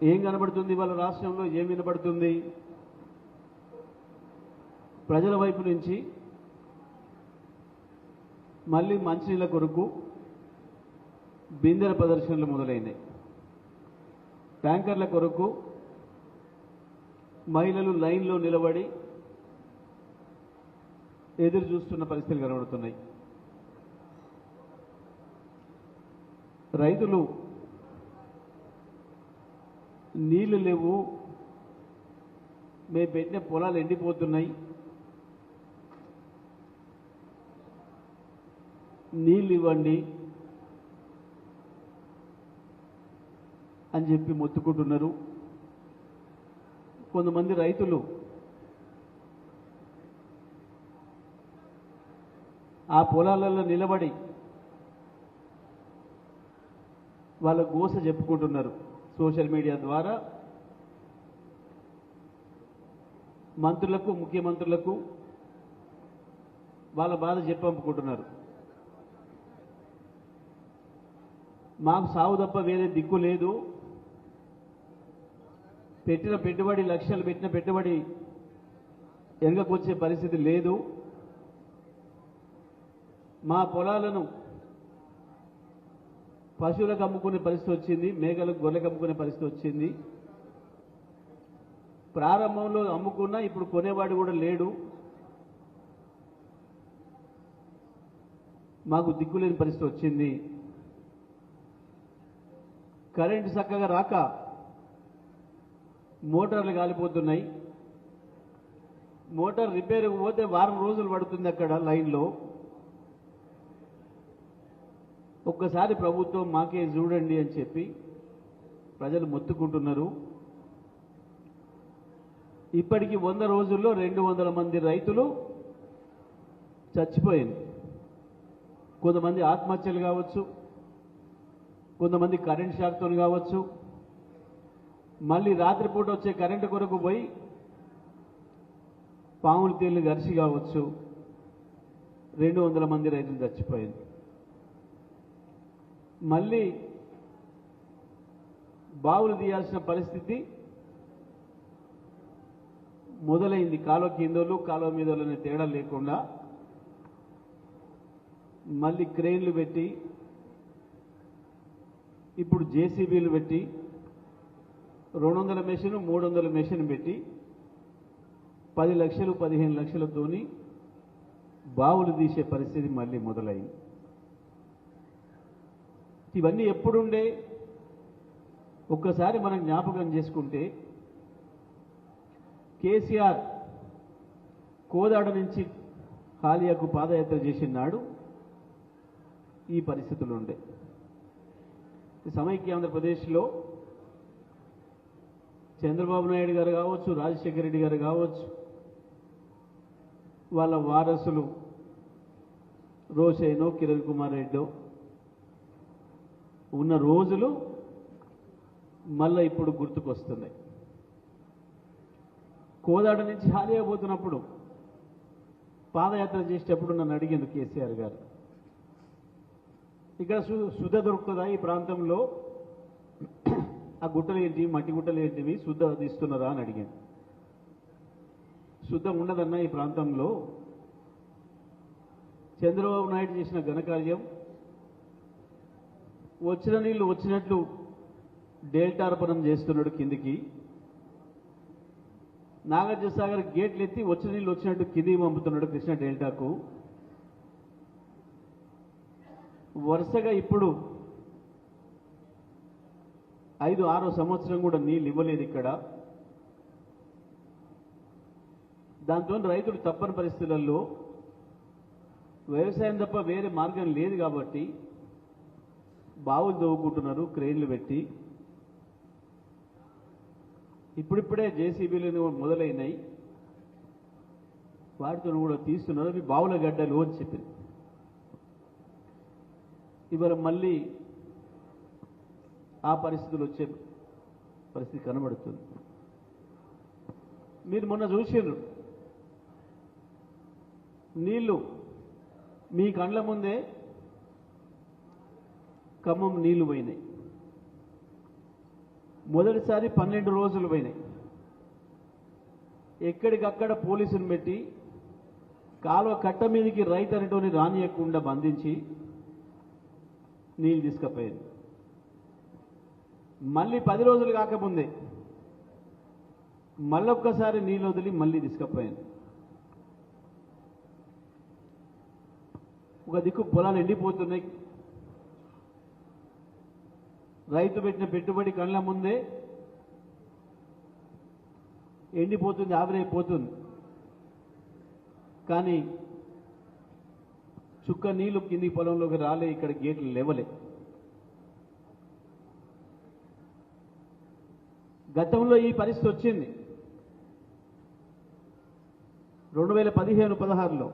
ఏం కనబడుతుంది వాళ్ళ రాష్ట్రంలో? ఏం వినబడుతుంది? ప్రజల వైపు నుంచి మళ్ళీ మంచినీళ్ళ కొరకు బిందెల ప్రదర్శనలు మొదలైనాయి. ట్యాంకర్ల కొరకు మహిళలు లైన్లో నిలబడి ఎదురు చూస్తున్న పరిస్థితులు కనబడుతున్నాయి. రైతులు నీళ్లు లేవు, మేము పెట్టిన పొలాలు ఎండిపోతున్నాయి, నీళ్ళు ఇవ్వండి అని చెప్పి మొత్తుకుంటున్నారు. కొంతమంది రైతులు ఆ పొలాలలో నిలబడి వాళ్ళ గోస చెప్పుకుంటున్నారు. సోషల్ మీడియా ద్వారా మంత్రులకు, ముఖ్యమంత్రులకు వాళ్ళ బాధ చెప్పంపుకుంటున్నారు. మాకు సాగు తప్ప వేరే దిక్కు లేదు, పెట్టిన పెట్టుబడి, లక్షలు పెట్టిన పెట్టుబడి వెనకకొచ్చే పరిస్థితి లేదు, మా పొలాలను పశువులకు అమ్ముకునే పరిస్థితి వచ్చింది, మేకలకు, గొర్రెలకు అమ్ముకునే పరిస్థితి వచ్చింది. ప్రారంభంలో అమ్ముకున్నా ఇప్పుడు కొనేవాడు కూడా లేడు, మాకు దిక్కులేని పరిస్థితి వచ్చింది. కరెంటు చక్కగా రాక మోటార్లు కాలిపోతున్నాయి. మోటార్ రిపేర్కి పోతే వారం రోజులు పడుతుంది అక్కడ లైన్లో. ఒక్కసారి ప్రభుత్వం మాకే చూడండి అని చెప్పి ప్రజలు మొత్తుకుంటున్నారు. ఇప్పటికి 100 రోజుల్లో 200 మంది రైతులు చచ్చిపోయింది. కొంతమంది ఆత్మహత్యలు కావచ్చు, కొంతమంది కరెంట్ షాక్తో కావచ్చు, మళ్ళీ రాత్రిపూట వచ్చే కరెంటు కొరకు పోయి పాములు తేళ్లు గరిచి కావచ్చు, 200 మంది రైతులు చచ్చిపోయింది. మళ్ళీ బావులు తీయాల్సిన పరిస్థితి మొదలైంది. కాలువ కిందోళ్ళు, కాలువ మీదోళ్ళనే తేడా లేకుండా మళ్ళీ క్రెయిన్లు పెట్టి, ఇప్పుడు జేసీబీలు పెట్టి 200 మెషిన్ 300 మెషిన్ పెట్టి 10 లక్షలు 15 లక్షలతోని బావులు తీసే పరిస్థితి మళ్ళీ మొదలైంది. ఇవన్నీ ఎప్పుడుండే ఒక్కసారి మనం జ్ఞాపకం చేసుకుంటే, కేసీఆర్ కోదాడ నుంచి హాలియాకు పాదయాత్ర చేసిన నాడు ఈ పరిస్థితులు ఉండే. సమైక్య ఆంధ్రప్రదేశ్లో చంద్రబాబు నాయుడు గారు కావచ్చు, రాజశేఖర రెడ్డి గారు కావచ్చు, వాళ్ళ వారసులు రోషయ్యనో కిరణ్ కుమార్ రెడ్డో ఉన్న రోజులు మళ్ళీ ఇప్పుడు గుర్తుకొస్తున్నాయి. కోదాడ నుంచి హాలియా పోతున్నప్పుడు పాదయాత్ర చేసేటప్పుడు నన్ను అడిగింది కేసీఆర్ గారు, ఇక్కడ శుద్ధ దొరుకుతుందా ఈ ప్రాంతంలో? ఆ గుట్టలు ఏంటి, మట్టి గుట్టలు ఏంటివి, శుద్ధ తీస్తున్నారా అని అడిగాను. శుద్ధం ఉండదన్నా ఈ ప్రాంతంలో. చంద్రబాబు నాయుడు చేసిన ఘనకార్యం, వచ్చిన నీళ్లు వచ్చినట్లు డేల్టార్పణం చేస్తున్నాడు కిందికి. నాగార్జునసాగర్ గేట్లు ఎత్తి వచ్చిన నీళ్ళు వచ్చినట్టు కిందికి పంపుతున్నాడు కృష్ణా డెల్టాకు. వరుసగా ఇప్పుడు 5-6 సంవత్సరం కూడా నీళ్ళు ఇవ్వలేదు ఇక్కడ. దాంతో రైతులు తప్పని పరిస్థితులలో వ్యవసాయం తప్ప వేరే మార్గం లేదు కాబట్టి బావులు తవ్వుకుంటున్నారు క్రెయిన్లు పెట్టి. ఇప్పుడిప్పుడే జేసీబీలు మొదలైనాయి, వాటితో కూడా తీస్తున్నారు. అవి బావుల గడ్డలు అని చెప్పింది. ఇవాళ మళ్ళీ ఆ పరిస్థితులు వచ్చే పరిస్థితి కనబడుతుంది. మీరు మొన్న చూసిండ్రు, నీళ్లు మీ కండ్ల ముందే ఖమ్మం నీళ్లు పోయినాయి. మొదటిసారి 12 రోజులు పోయినాయి. ఎక్కడికక్కడ పోలీసులు పెట్టి కాలువ కట్ట మీదకి రైతు అనేటోని రానియకుండా బంధించి నీళ్ళు తీసుకుపోయారు. మళ్ళీ 10 రోజులు కాకముందే మళ్ళొక్కసారి నీళ్ళు వదిలి మళ్ళీ తీసుకుపోయాను. ఒక దిక్కు పొలాలు ఎండిపోతున్నాయి, రైతు పెట్టిన పెట్టుబడి కళ్ళ ముందే ఎండిపోతుంది, ఆవిరైపోతుంది. కానీ చుక్క నీళ్లు కింది పొలంలోకి రాలే, ఇక్కడ గేట్లు లేవలే. గతంలో ఈ పరిస్థితి వచ్చింది 2015-16లో.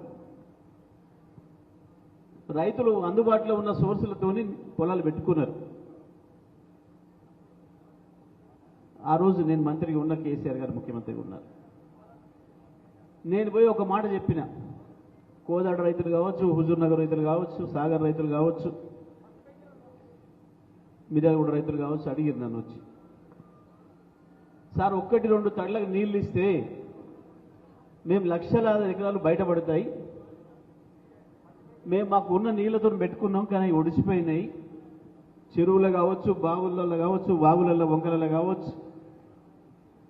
రైతులు అందుబాటులో ఉన్న సోర్సులతోని పొలాలు పెట్టుకున్నారు. ఆ రోజు నేను మంత్రిగా ఉన్న, కేసీఆర్ గారు ముఖ్యమంత్రిగా ఉన్నారు. నేను పోయి ఒక మాట చెప్పిన, కోదాడ రైతులు కావచ్చు, హుజూర్ నగర్ రైతులు కావచ్చు, సాగర్ రైతులు కావచ్చు, మిర్యాలగూడ రైతులు కావచ్చు, అడిగారు నన్ను వచ్చి, సార్ 1-2 తళ్ళకు నీళ్ళు ఇస్తే మేము లక్షలాది ఎకరాలు బయటపడతాయి, మేము మాకు ఉన్న నీళ్లతో పెట్టుకున్నాం కానీ ఒడిచిపోయినాయి, చెరువులు కావచ్చు, బావులలో కావచ్చు, వాగులలో వంకలలో కావచ్చు,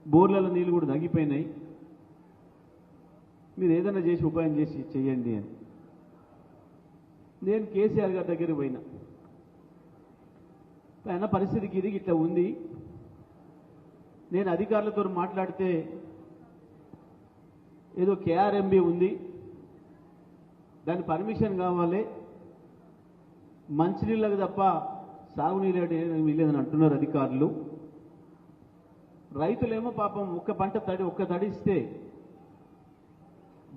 బోర్లలో నీళ్ళు కూడా తగ్గిపోయినాయి, మీరు ఏదైనా చేసి ఉపాయం చేసి చెయ్యండి అని. నేను కేసీఆర్ గారి దగ్గరికి పోయినా, ఆయన పరిస్థితికి ఇది ఇట్లా ఉంది, నేను అధికారులతో మాట్లాడితే ఏదో కేఆర్ఎంబి ఉంది, దాని పర్మిషన్ కావాలి, మంచినీళ్ళకి తప్ప సాగునీళ్ళు వీలేదని అంటున్నారు అధికారులు. రైతులేమో పాపం ఒక్క తడి ఇస్తే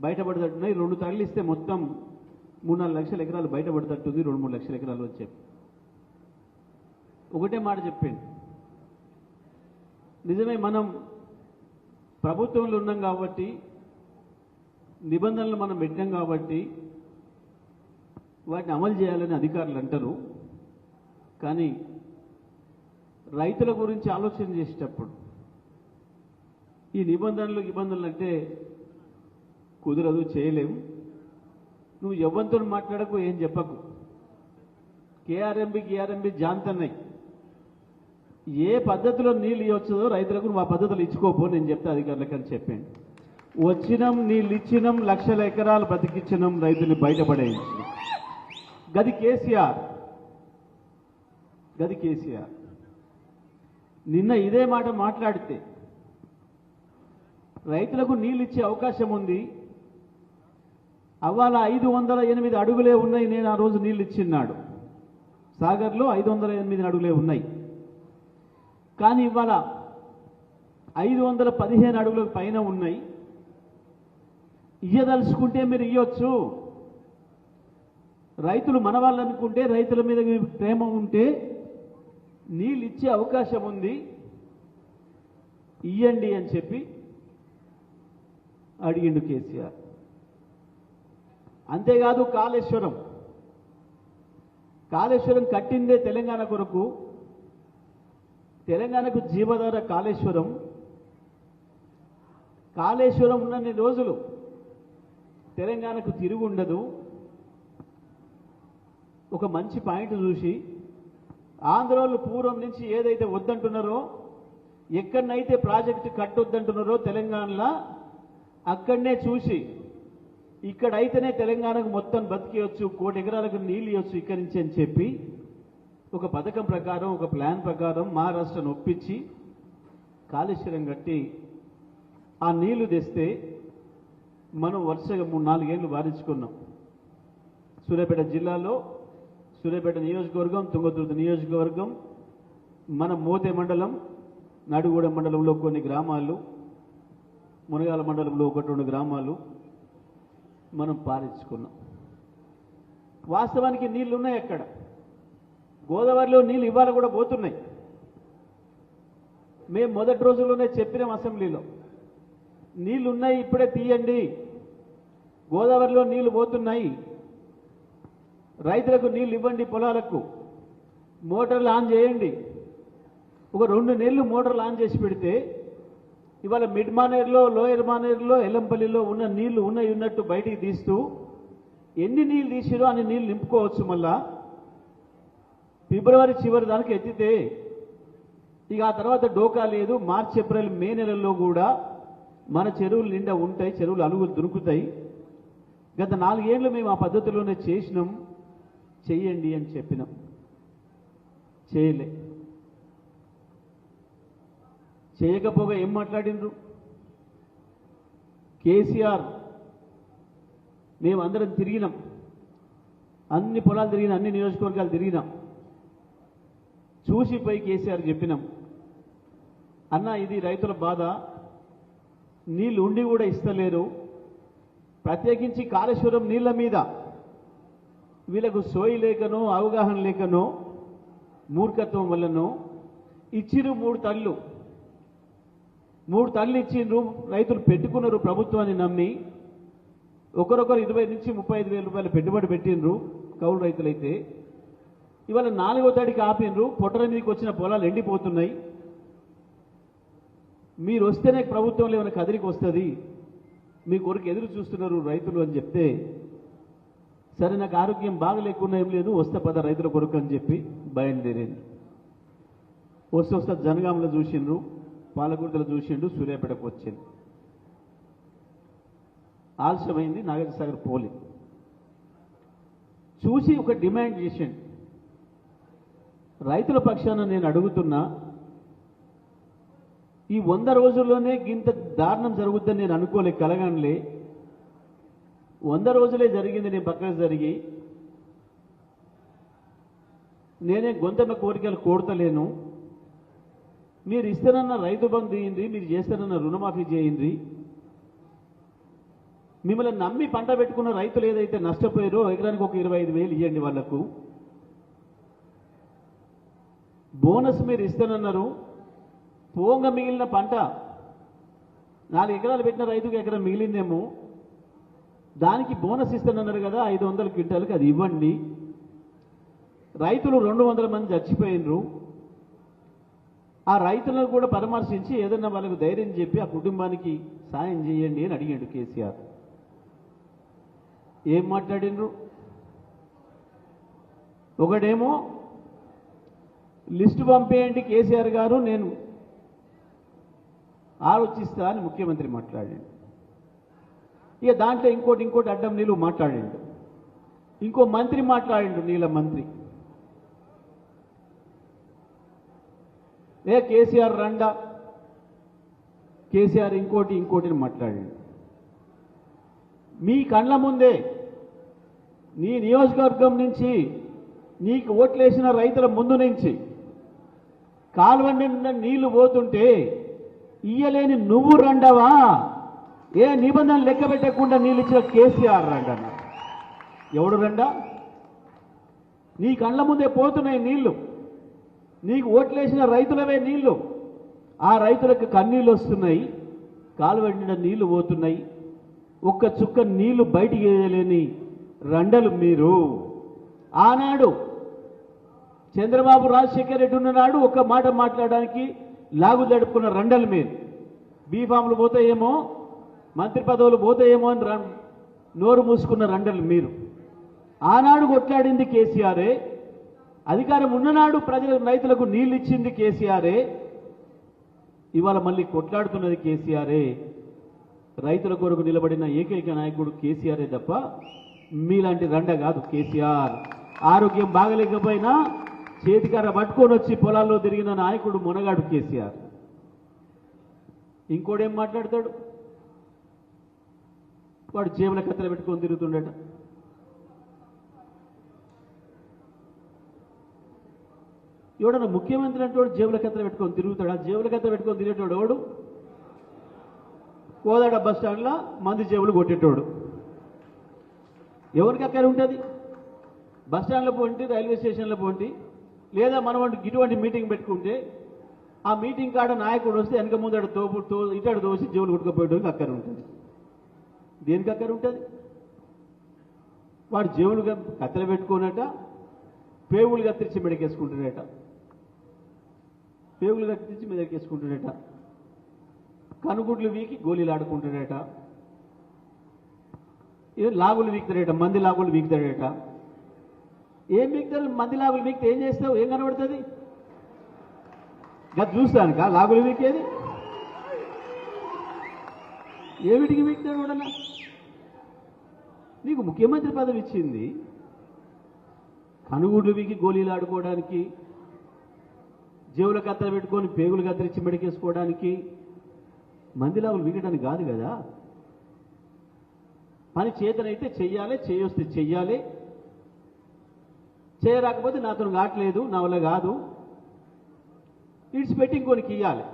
బయటపడేటట్టున్నాయి, 2 తడులు ఇస్తే మొత్తం 3-4 లక్షల ఎకరాలు బయటపడేటట్టుంది, 2-3 లక్షల ఎకరాలు అని చెప్పి ఒకటే మాట చెప్పండి. నిజమే, మనం ప్రభుత్వంలో ఉన్నాం కాబట్టి, నిబంధనలు మనం పెట్టాం కాబట్టి వాటిని అమలు చేయాలని అధికారులు అంటారు. కానీ రైతుల గురించి ఆలోచన చేసేటప్పుడు ఈ నిబంధనలు అంటే కుదరదు, చేయలేము. నువ్వు ఎవరితో మాట్లాడకు, ఏం చెప్పకు. కేఆర్ఎంబి జాంతన్నాయి, ఏ పద్ధతిలో నీళ్ళు ఇవ్వచ్చదో రైతులకు నువ్వు ఆ పద్ధతులు ఇచ్చుకోపో, నేను చెప్తే అధికారులకు అని చెప్పాను. వచ్చినాం, నీళ్ళు ఇచ్చినాం, లక్షల ఎకరాలు బతికిచ్చినాం, రైతులు బయటపడేయించినాం. గది కేసీఆర్. నిన్న ఇదే మాట మాట్లాడితే రైతులకు నీళ్ళు ఇచ్చే అవకాశం ఉంది, అవ్వాల 508 అడుగులే ఉన్నాయి. నేను ఆ రోజు నీళ్ళు ఇచ్చిన్నాడు, సాగర్లో 508 అడుగులే ఉన్నాయి. కానీ ఇవాళ 515 అడుగుల పైన ఉన్నాయి. ఇయ్యదలుచుకుంటే మీరు ఇయ్యొచ్చు. రైతులు మన వాళ్ళు అనుకుంటే, రైతుల మీద ప్రేమ ఉంటే నీళ్ళు ఇచ్చే అవకాశం ఉంది, ఇయ్యండి అని చెప్పి అడిగిండు కేసీఆర్. అంతేకాదు, కాళేశ్వరం కట్టిందే తెలంగాణ కొరకు, తెలంగాణకు జీవధార కాళేశ్వరం ఉన్నన్ని రోజులు తెలంగాణకు తిరుగుండదు. ఒక మంచి పాయింట్ చూసి ఆంధ్రోళ్ళు పూర్వం నుంచి ఏదైతే వద్దంటున్నారో, ఎక్కడనైతే ప్రాజెక్టు కట్టొద్దంటున్నారో తెలంగాణలో, అక్కడనే చూసి ఇక్కడైతేనే తెలంగాణకు మొత్తం బతికేయచ్చు, 1 కోటి ఎకరాలకు నీళ్ళు ఇవ్వచ్చు ఇక్కడి నుంచి అని చెప్పి ఒక పథకం ప్రకారం, ఒక ప్లాన్ ప్రకారం మహారాష్ట్రను ఒప్పించి కాళేశ్వరం కట్టి ఆ నీళ్లు తెస్తే మనం వరుసగా 3-4 ఏళ్ళు వారించుకున్నాం. సూర్యాపేట జిల్లాలో, సూర్యాపేట నియోజకవర్గం, తుంగతుర్తి నియోజకవర్గం, మన మోతే మండలం, నడుగూడ మండలంలో కొన్ని గ్రామాలు, మునగాల మండలంలో 1-2 గ్రామాలు మనం పారించుకున్నాం. వాస్తవానికి నీళ్లు ఉన్నాయి అక్కడ. గోదావరిలో నీళ్ళు ఇవాళ కూడా పోతున్నాయి. మేము మొదటి రోజుల్లోనే చెప్పినాం అసెంబ్లీలో, నీళ్లు ఉన్నాయి, ఇప్పుడే తీయండి, గోదావరిలో నీళ్లు పోతున్నాయి, రైతులకు నీళ్లు ఇవ్వండి, పొలాలకు మోటార్లు ఆన్ చేయండి, ఒక 2 నెలలు మోటార్లు ఆన్ చేసి పెడితే ఇవాళ మిడ్ మానేరులో, లోయర్ మానేరులో, ఎల్లంపల్లిలో ఉన్న నీళ్లు ఉన్నట్టు బయటికి తీస్తూ ఎన్ని నీళ్ళు తీసిరో అన్ని నీళ్ళు నింపుకోవచ్చు. మళ్ళా ఫిబ్రవరి చివరి దానికి ఎత్తితే ఇక ఆ తర్వాత డోకా లేదు. మార్చి, ఏప్రిల్, మే నెలల్లో కూడా మన చెరువులు నిండా ఉంటాయి, చెరువులు అలుగులు దొరుకుతాయి. గత 4 ఏళ్ళు మేము ఆ పద్ధతిలోనే చేసినాం, చెయ్యండి అని చెప్పినాం, చేయలే. చేయకపోగా ఏం మాట్లాడినరు? కేసీఆర్ మేమందరం తిరిగినాం, అన్ని పొలాలు తిరిగినాం, అన్ని నియోజకవర్గాలు తిరిగినాం. చూసిపోయి కేసీఆర్ చెప్పినాం, అన్న ఇది రైతుల బాధ, నీళ్ళు ఉండి కూడా ఇస్తలేరు, ప్రత్యేకించి కాళేశ్వరం నీళ్ల మీద వీళ్ళకు సోయి లేకనో అవగాహన లేకనో మూర్ఖత్వం వల్లనో ఇచ్చిరు 3 తళ్ళు ఇచ్చిండ్రు. రైతులు పెట్టుకున్నారు ప్రభుత్వాన్ని నమ్మి. ఒకరొకరు 20 నుంచి 35 వేల రూపాయలు పెట్టుబడి పెట్టిండ్రు కౌలు రైతులైతే. ఇవాళ 4వ తడికి ఆపిండ్రు, పొట్టల మీదకి వచ్చిన పొలాలు ఎండిపోతున్నాయి. మీరు వస్తేనే ప్రభుత్వంలో ఏమైనా కదిరికి వస్తుంది, మీ కొరకు ఎదురు చూస్తున్నారు రైతులు అని చెప్తే, సరే నాకు ఆరోగ్యం బాగలేకున్నా ఏం లేదు, వస్తే పద రైతుల కొరకు అని చెప్పి బయలుదేరింది. వస్తే జనగాంలో చూసిండ్రు, పాలకుర్తిలో చూసిండు, సూర్యాపేటకు వచ్చింది. ఆలస్యమైంది, నాగార్జునసాగర్ పోలి చూసి ఒక డిమాండ్ చేసిండు. రైతుల పక్షాన నేను అడుగుతున్నా, ఈ 100 రోజుల్లోనే ఇంత దారుణం జరుగుద్దని నేను అనుకోలే, కలగానులే. 100 రోజులే జరిగింది, నేను పక్కన జరిగి నేనే గొంతెమ్మ కోరికలు కోరతలేను. మీరు ఇస్తానన్న రైతు బంధు చేయండి, మీరు చేస్తానన్న రుణమాఫీ చేయండి. మిమ్మల్ని నమ్మి పంట పెట్టుకున్న రైతులు ఏదైతే నష్టపోయారో ఎకరానికి ఒక 25,000 ఇవ్వండి వాళ్లకు. బోనస్ మీరు ఇస్తానన్నారు, పోంగ మిగిలిన పంట 4 ఎకరాలు పెట్టిన రైతుకు ఎకరం మిగిలిందేమో, దానికి బోనస్ ఇస్తానన్నారు కదా 500 క్వింటాలకు, అది ఇవ్వండి. రైతులు 200 మంది చచ్చిపోయినరు. ఆ రైతులను కూడా పరామర్శించి ఏదన్నా వాళ్ళకు ధైర్యం చెప్పి ఆ కుటుంబానికి సాయం చేయండి అని అడిగాడు కేసీఆర్. ఏం మాట్లాడినరు? ఒకడేమో లిస్టు పంపేయండి కేసీఆర్ గారు, నేను ఆలోచిస్తా అని ముఖ్యమంత్రి మాట్లాడాడు. ఇక దాంట్లో ఇంకోటి అడ్డం నీళ్ళు మాట్లాడిండు. ఇంకో మంత్రి మాట్లాడిండు, నీళ్ళ మంత్రి. కేసీఆర్ రండా, కేసీఆర్ ఇంకోటిని మాట్లాడిండు. మీ కళ్ళ ముందే నీ నియోజకవర్గం నుంచి నీకు ఓట్లేసిన రైతుల ముందు నుంచి కాలువ నిండా నీళ్లు పోతుంటే ఇయ్యలేని నువ్వు రండవా? ఏ నిబంధనలు లెక్క పెట్టకుండా నీళ్ళు ఇచ్చిన కేసీఆర్ రండన్న. ఎవడు రండా? నీ కళ్ళ ముందే పోతున్నాయి నీళ్లు, నీకు ఓట్లేసిన రైతులవే నీళ్లు. ఆ రైతులకు కన్నీళ్ళు వస్తున్నాయి, కాలువ నిండా నీళ్లు పోతున్నాయి, ఒక్క చుక్క నీళ్లు బయటికి వేయలేని రండలు మీరు. ఆనాడు చంద్రబాబు రాజశేఖర్ రెడ్డి ఉన్ననాడు ఒక్క మాట మాట్లాడడానికి లాగు దడుపుకున్న రండలు మీరు. బీఫామ్లు పోతాయేమో, మంత్రి పదవులు పోతాయేమో అని నోరు మూసుకున్న రండలు మీరు. ఆనాడు కొట్లాడింది కేసీఆరే, అధికారం ఉన్ననాడు రైతులకు నీళ్ళు ఇచ్చింది కేసీఆరే, ఇవాళ మళ్ళీ కొట్లాడుతున్నది కేసీఆరే. రైతుల కొరకు నిలబడిన ఏకైక నాయకుడు కేసీఆరే తప్ప మీలాంటి రండ కాదు కేసీఆర్. ఆరోగ్యం బాగలేకపోయినా చేతికర్ర పట్టుకొని వచ్చి పొలాల్లో తిరిగిన నాయకుడు మునగాడు కేసీఆర్. ఇంకోడేం మాట్లాడతాడు? వాడు జేబుల కత్తెర పెట్టుకొని తిరుగుతుండట. ఎవడన్నా ముఖ్యమంత్రి అంటే వాడు జేబుల కత్తెర పెట్టుకొని తిరుగుతాడు. ఆ జేబుల కత్తెర పెట్టుకొని తిరిగేటోడు ఎవడు? కోదాడ బస్ స్టాండ్లో మంది జేబులు కొట్టేటోడు. ఎవరికి అక్కడ ఉంటుంది? బస్ స్టాండ్లో పోండి, రైల్వే స్టేషన్లో పోండి, లేదా మనం ఇటువంటి మీటింగ్ పెట్టుకుంటే ఆ మీటింగ్ కాడ నాయకుడు వస్తే వెనక ముందడు ఇటాడు దోసి జేబులు కొట్టుకుపోయేటోనికి అక్కడ ఉంటుంది. దేనికి అక్కడ ఉంటుంది? వాడు జేబులు కత్తెర పెట్టుకోనట, పేవులు కత్తిరించి మెడకేసుకుంటాడట. పేగులు కట్టించి మీదకి వేసుకుంటాడట, కనుగుడ్లు వీకి గోళీలు ఆడుకుంటాడట, లాగులు వీక్తాడట, మంది లాగులు వీక్తాడట. ఏం వీక్తారు? మంది లాగులు వీక్తే ఏం చేస్తావు? ఏం కనబడుతుంది? గది చూస్తానుక లాగులు వీకేది ఏమిటికి వీక్తాడు కూడా? నీకు ముఖ్యమంత్రి పదవి ఇచ్చింది కనుగుడ్లు వీకి గోళీలు ఆడుకోవడానికి, జేవుల కత్తెర పెట్టుకొని పేగులు కత్తిరించి మెడికేసుకోవడానికి, మందిలాగులు వీగడానికి కాదు కదా. పని చేతనైతే చెయ్యాలి, చేయొస్తే చెయ్యాలి, చేయరాకపోతే నాతో కావట్లేదు, నా వల్ల కాదు, ఇడిచిపెట్టి ఇంకొనికి ఇయ్యాలి.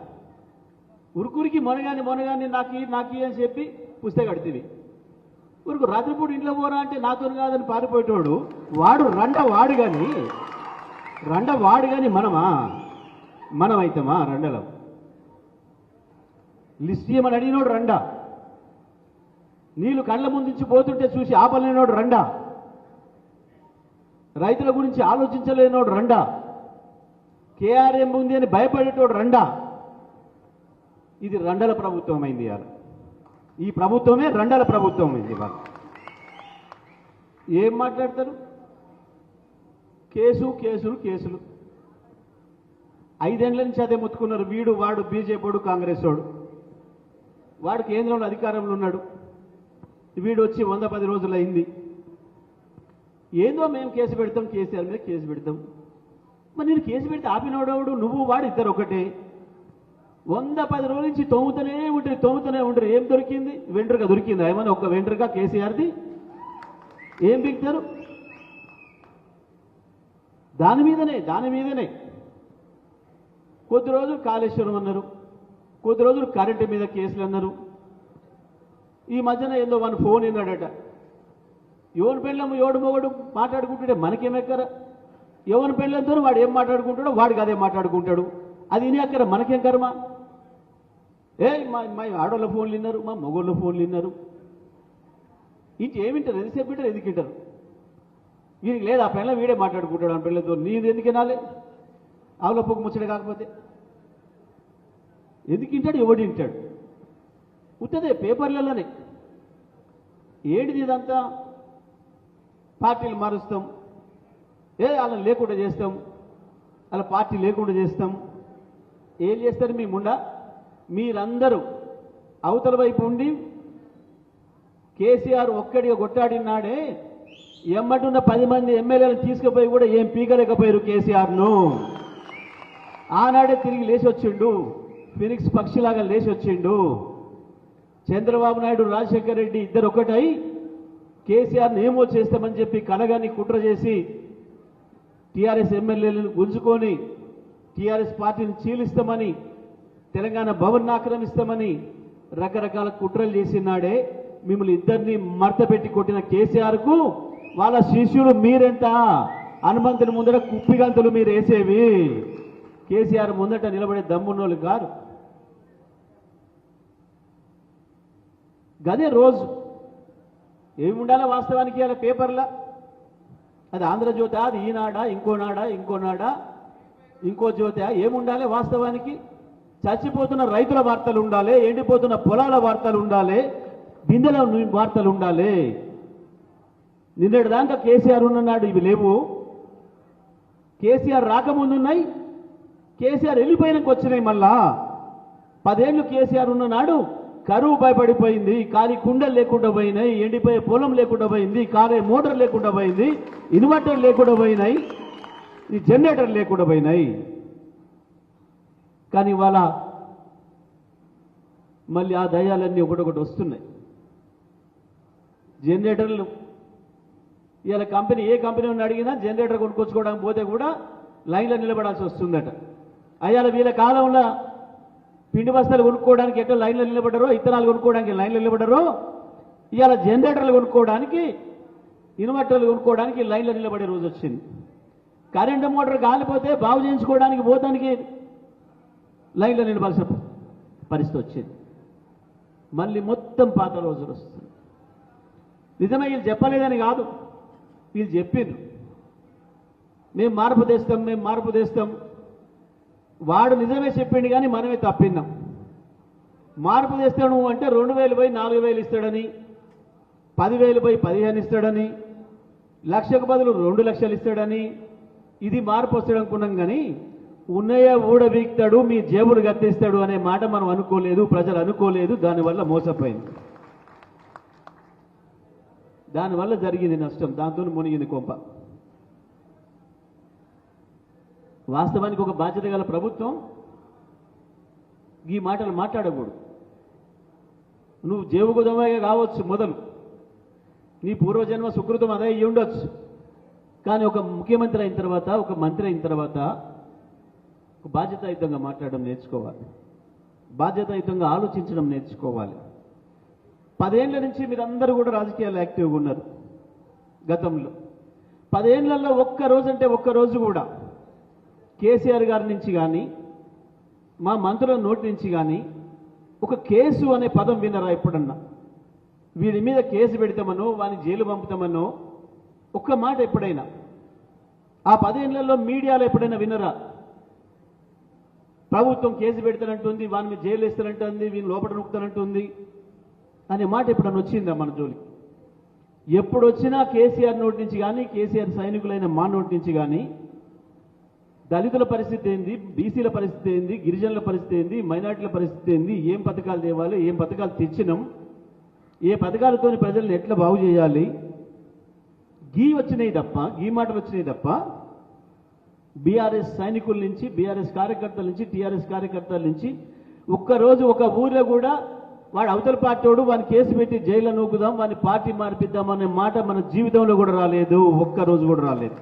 ఉరుకురికి మొనగాని నాకు అని చెప్పి పుస్తకం కడితేవి. ఊరుకు రాత్రిపూట ఇంట్లో పోరా అంటే నాతో కాదని పారిపోయేటోడు వాడు వాడు కానీ మనమైతామా రండలో? లిస్ట్ ఇవ్వమని అడిగినోడు రండా, నీళ్ళు కళ్ళ ముందుంచి పోతుంటే చూసి ఆపలేనోడు రండా, రైతుల గురించి ఆలోచించలేనోడు రండా, కేఆర్ఎం ఉంది అని భయపడేటోడు రండా. ఇది రండల ప్రభుత్వం అయింది. ఇవాళ ఈ ప్రభుత్వమే రండల ప్రభుత్వం అయింది. ఇవాళ ఏం మాట్లాడతారు? కేసులు 5 ఏళ్ల నుంచి అదే మొత్తుకున్నారు. వాడు బీజేపీ కాంగ్రెస్ వాడు కేంద్రంలో అధికారంలో ఉన్నాడు, వీడు వచ్చి 110 రోజులు అయింది. ఏదో మేము కేసు పెడతాం, కేసీఆర్ మీద కేసు పెడతాం. మరి నేను కేసు పెడితే ఆపినోడవుడు నువ్వు వాడు ఇద్దరు ఒకటే. 110 రోజుల నుంచి తోముతూనే ఉంటారు. ఏం దొరికింది? వెంట్రుక దొరికింది ఏమన్నా? ఒక్క వెంట్రుక కేసీఆర్ది ఏం బిగుతారు? దాని మీదనే కొద్ది రోజులు కాళేశ్వరం అన్నారు, కొద్ది రోజులు కరెంటు మీద కేసులు అన్నారు. ఈ మధ్యన ఏదో మన ఫోన్ విన్నాడట. ఎవరి పెళ్ళము ఎవడు మొగడు మాట్లాడుకుంటుంటే మనకేమెక్కర? ఎవరి పెళ్ళంతో వాడు ఏం మాట్లాడుకుంటాడో వాడికి అదే మాట్లాడుకుంటాడు. అది ఇని అక్కర మనకేం కర్మ? మా ఆడోళ్ళ ఫోన్లు విన్నారు, మా మగోళ్ళ ఫోన్లు విన్నారు. ఇంటి ఏమింటారు? ఎంతసేపు వింటారు, ఎందుకు వింటారు? వీరికి లేదు ఆ పెళ్ళ వీడే మాట్లాడుకుంటాడు ఆ పెళ్ళతో. నీది ఎందుకు వినాలి? ఆవుల పొగ్గు ముచ్చట కాకపోతే ఎందుకు వింటాడు? ఎవడు వింటాడు? ఉత్తదే పేపర్లలోనే. ఏంటిది ఇదంతా? పార్టీలు మారుస్తాం, వాళ్ళని లేకుండా చేస్తాం, అలా పార్టీ లేకుండా చేస్తాం. ఏం చేస్తారు మీ ముండా? మీరందరూ అవతల వైపు ఉండి కేసీఆర్ ఒక్కడిగా కొట్టాడినాడే ఎమ్మటున్న 10 మంది ఎమ్మెల్యేలను తీసుకుపోయి కూడా ఏం పీకలేకపోయారు కేసీఆర్ను. ఆనాడే తిరిగి లేచి వచ్చిండు, ఫినిక్స్ పక్షిలాగా లేచి వచ్చిండు. చంద్రబాబు నాయుడు, రాజశేఖర రెడ్డి ఇద్దరు ఒకటై కేసీఆర్ని ఏమో చేస్తామని చెప్పి కలగాని కుట్ర చేసి టీఆర్ఎస్ ఎమ్మెల్యేలను గుంజుకొని టీఆర్ఎస్ పార్టీని చీలిస్తామని, తెలంగాణ భవన్ ఆక్రమిస్తామని రకరకాల కుట్రలు చేసినాడే. మిమ్మల్ని ఇద్దరిని మర్తపెట్టి కొట్టిన కేసీఆర్కు వాళ్ళ శిష్యులు మీరెంత? హనుమంతుని ముందర కుప్పిగంతులు మీరు వేసేవి. కేసీఆర్ ముందట నిలబడే దమ్మున్నోళ్ళు కాదు. గదే రోజు ఏముండాలా వాస్తవానికి? అలా పేపర్లా అది ఆంధ్రజ్యోతి, అది ఈనాడా, ఇంకోనాడా, ఇంకో జ్యోతి ఏముండాలి వాస్తవానికి? చచ్చిపోతున్న రైతుల వార్తలు ఉండాలి, ఎండిపోతున్న పొలాల వార్తలు ఉండాలి, బిందెల వార్తలు ఉండాలి. నిన్నటి దాకా కేసీఆర్ ఉన్ననాడు ఇవి లేవు. కేసీఆర్ రాకముందున్నాయి, కేసీఆర్ వెళ్ళిపోయినాక వచ్చినాయి. మళ్ళా 10 ఏళ్ళు కేసీఆర్ ఉన్ననాడు కరువు భయపడిపోయింది, కాలి కుండలు లేకుండా పోయినాయి, ఎండిపోయే పొలం లేకుండా పోయింది, కారే మోటార్ లేకుండా పోయింది, ఇన్వర్టర్ లేకుండా పోయినాయి, ఈ జనరేటర్ లేకుండా పోయినాయి. కానీ ఇవాళ మళ్ళీ ఆ దయాలన్నీ ఒకటొకటి వస్తున్నాయి. జనరేటర్లు ఇవాళ కంపెనీ ఏ కంపెనీ అడిగినా జనరేటర్ కొనుక్కొచ్చుకోవడానికి పోతే కూడా లైన్లో నిలబడాల్సి వస్తుందట. అయ్యాల వీళ్ళ కాలంలో పిండి బస్తాలు కొనుక్కోవడానికి ఎక్కడ లైన్లో నిలబడ్డారో, ఇత్తనాలు కొనుక్కోవడానికి లైన్లో నిలబడ్డారో, ఇవాళ జనరేటర్లు కొనుక్కోవడానికి, ఇన్వర్టర్లు కొనుక్కోవడానికి లైన్లో నిలబడే రోజు వచ్చింది. కరెంటు మోటార్ కాలిపోతే బాగు చేయించుకోవడానికి పోతానికి లైన్లో నిలబడాల్సిన పరిస్థితి వచ్చింది. మళ్ళీ మొత్తం పాత రోజులు వస్తుంది. నిజమే, వీళ్ళు చెప్పలేదని కాదు, వీళ్ళు చెప్పిండ్రు. మేము మార్పు తెస్తాం. వాడు నిజమే చెప్పిండు కానీ మనమే తప్పిన్నాం. మార్పు తెస్తాడు నువ్వు అంటే 2000 పోయి 4000 ఇస్తాడని, 10,000 పోయి 15 ఇస్తాడని, లక్షకు బదులు 2 లక్షలు ఇస్తాడని, ఇది మార్పు వస్తాడు అనుకున్నాం. కానీ ఉన్నయ్య ఊడబీక్తాడు, మీ జేబులు గత్తేస్తాడు అనే మాట మనం అనుకోలేదు, ప్రజలు అనుకోలేదు. దానివల్ల మోసపోయింది, దానివల్ల జరిగింది నష్టం, దాంతో మునిగింది కొంప. వాస్తవానికి ఒక బాధ్యత గల ప్రభుత్వం ఈ మాటలు మాట్లాడకూడదు. నువ్వు జేబుగుదమగా కావచ్చు, మొదలు నీ పూర్వజన్మ సుకృతం అదే అయ్యి ఉండొచ్చు. కానీ ఒక ముఖ్యమంత్రి అయిన తర్వాత, ఒక మంత్రి అయిన తర్వాత ఒక బాధ్యతాయుతంగా మాట్లాడడం నేర్చుకోవాలి, బాధ్యతాయుతంగా ఆలోచించడం నేర్చుకోవాలి. 10 ఏళ్ల నుంచి మీరందరూ కూడా రాజకీయాలు యాక్టివ్గా ఉన్నారు. గతంలో 10 ఏళ్లలో ఒక్క రోజు కూడా కేసీఆర్ గారి నుంచి కానీ మా మంత్రుల నోటి నుంచి కానీ ఒక కేసు అనే పదం వినరా? ఎప్పుడన్నా వీడి మీద కేసు పెడతామనో, వాని జైలు పంపుతామనో ఒక్క మాట ఎప్పుడైనా ఆ 10 ఏళ్లలో మీడియాలో ఎప్పుడైనా వినరా? ప్రభుత్వం కేసు పెడతానంటుంది, వాని మీద జైలు వేస్తానంటుంది, వీని లోపల నొక్కుతానంటుంది అనే మాట ఎప్పుడన్నా వచ్చిందా మన జోలికి? ఎప్పుడు వచ్చినా కేసీఆర్ నోటి నుంచి కానీ, కేసీఆర్ సైనికులైన మా నోటి నుంచి కానీ దళితుల పరిస్థితి ఏంది, బీసీల పరిస్థితి ఏంది, గిరిజనుల పరిస్థితి ఏంది, మైనార్టీల పరిస్థితి ఏంది, ఏం పథకాలు తేవాలి, ఏం పథకాలు తెచ్చినాం, ఏ పథకాలతో ప్రజలను ఎట్లా బాగు చేయాలి, వచ్చినాయి తప్ప, మాటలు వచ్చినాయి తప్ప బీఆర్ఎస్ సైనికుల నుంచి, బీఆర్ఎస్ కార్యకర్తల నుంచి, టీఆర్ఎస్ కార్యకర్తల నుంచి ఒక్కరోజు ఒక ఊర్లో కూడా వాడు అవతల పార్టీవాడు వాడిని కేసు పెట్టి జైల్లో నూకుదాం, వాడిని పార్టీ మార్పిద్దాం అనే మాట మన జీవితంలో కూడా రాలేదు, ఒక్కరోజు కూడా రాలేదు,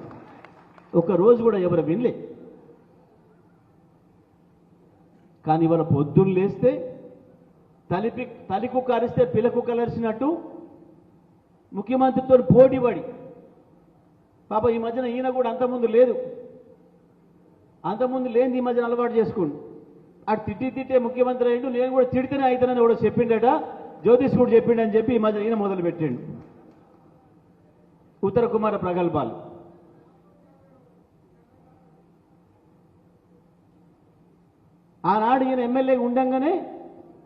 ఒక్కరోజు కూడా ఎవరు వినలే. కానీ ఇవాళ పొద్దున్న లేస్తే తలికుక్క అరిస్తే పిల్లకుక్క అరిచినట్టు ముఖ్యమంత్రితో పోటీపడి, పాప ఈ మధ్యన ఈయన కూడా అంతకుముందు లేదు, అంతకుముందు లేని ఈ మధ్యన అలవాటు చేసుకోండి. అటు తిట్టే ముఖ్యమంత్రి అయ్యిండు, నేను కూడా తిడితేనే అవుతానని కూడా చెప్పిండట, జ్యోతిష్ కూడా చెప్పిండని చెప్పి ఈ మధ్య ఈయన మొదలు పెట్టిండు ఉత్తర కుమార ప్రగల్భాలు. ఆనాడు ఈయన ఎమ్మెల్యే ఉండంగానే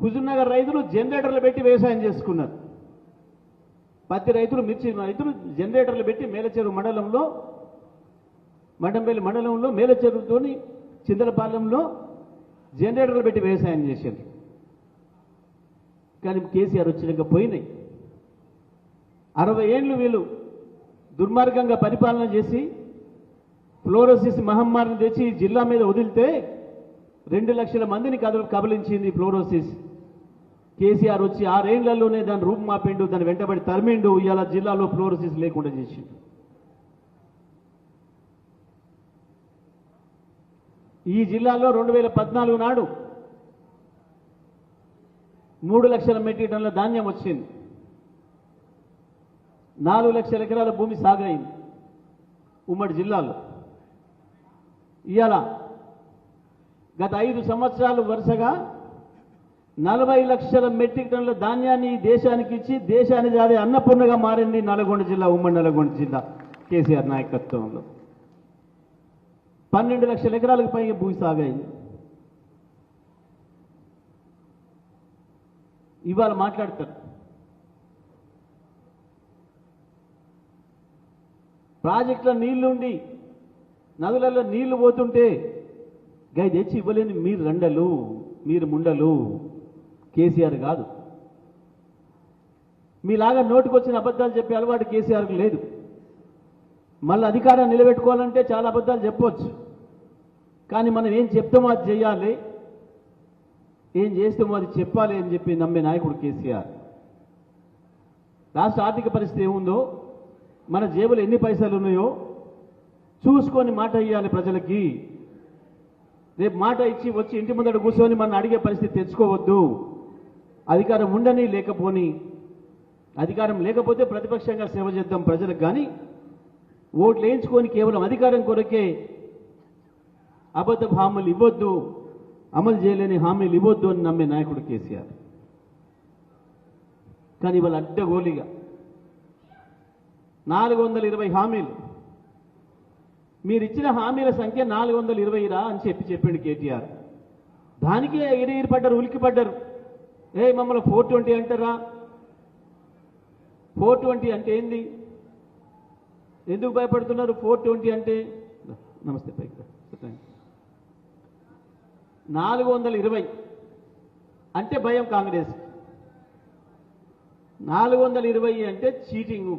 హుజూర్నగర్ రైతులు జనరేటర్లు పెట్టి వ్యవసాయం చేసుకున్నారు. పత్తి రైతులు, మిర్చి రైతులు జనరేటర్లు పెట్టి మేలచెరువు మండలంలో, మడంపల్లి మండలంలో మేలచెరువుతోని చింతలపాలెంలో జనరేటర్లు పెట్టి వ్యవసాయం చేశారు. కానీ కేసీఆర్ వచ్చినాక పోయినాయి. 60 ఏళ్ళు వీళ్ళు దుర్మార్గంగా పరిపాలన చేసి ఫ్లోరోసిస్ మహమ్మారిని తెచ్చి జిల్లా మీద వదిలితే 2 లక్షల మందిని కబలించింది ఫ్లోరోసిస్. కేసీఆర్ వచ్చి 6 ఏళ్లలోనే దాని రూపు మాపిండు, దాన్ని వెంటబడి తరిమిండు, ఇవాళ జిల్లాలో ఫ్లోరోసిస్ లేకుండా చేసిండు. ఈ జిల్లాలో 2014 నాడు 3 లక్షల మెట్రిక్ టన్నుల ధాన్యం వచ్చింది, 4 లక్షల ఎకరాల భూమి సాగైంది ఉమ్మడి జిల్లాలో. ఇవాళ గత 5 సంవత్సరాలు వరుసగా 40 లక్షల మెట్రిక్ టన్నుల ధాన్యాన్ని ఈ దేశానికి ఇచ్చి దేశానికి అదే అన్నపూర్ణగా మారింది నల్గొండ జిల్లా, ఉమ్మడి నల్గొండ జిల్లా కేసీఆర్ నాయకత్వంలో. 12 లక్షల ఎకరాలకు పైగా భూమి సాగైంది. ఇవాళ మాట్లాడతారు ప్రాజెక్టుల నీళ్లుండి నదులలో నీళ్లు పోతుంటే గై తెచ్చి ఇవ్వలేని మీరు రండలు, మీరు ముండలు, కేసీఆర్ కాదు. మీలాగా నోటికొచ్చిన అబద్ధాలు చెప్పే అలవాటు కేసీఆర్కు లేదు. మళ్ళీ అధికారాన్ని నిలబెట్టుకోవాలంటే చాలా అబద్ధాలు చెప్పవచ్చు, కానీ మనం ఏం చెప్తామో అది చేయాలి, ఏం చేస్తామో అది చెప్పాలి అని చెప్పి నమ్మే నాయకుడు కేసీఆర్. రాష్ట్ర ఆర్థిక పరిస్థితి ఏముందో, మన జేబులో ఎన్ని పైసలు ఉన్నాయో చూసుకొని మాట ఇవ్వాలి ప్రజలకి. రేపు మాట ఇచ్చి వచ్చి ఇంటి ముందట కూర్చొని మనం అడిగే పరిస్థితి తెచ్చుకోవద్దు. అధికారం ఉండని లేకపోని, అధికారం లేకపోతే ప్రతిపక్షంగా సేవ చేద్దాం ప్రజలకు, కానీ ఓట్లు వేయించుకొని కేవలం అధికారం కొరకే అబద్ధ హామీలు ఇవ్వద్దు, అమలు చేయలేని హామీలు ఇవ్వద్దు అని నమ్మే నాయకుడు కేసీఆర్. కానీ ఇవాళ అడ్డగోలిగా 420 హామీలు మీరు ఇచ్చిన హామీల సంఖ్య 420 రా అని చెప్పిండు కేటీఆర్. దానికే ఎగిరి పడ్డారు, ఉలికి పడ్డారు. మమ్మల్ని 420 అంటారా? 420 అంటే ఏంది? ఎందుకు భయపడుతున్నారు? 420 అంటే నమస్తే పైకి 420 అంటే భయం కాంగ్రెస్. 420 అంటే చీటింగ్,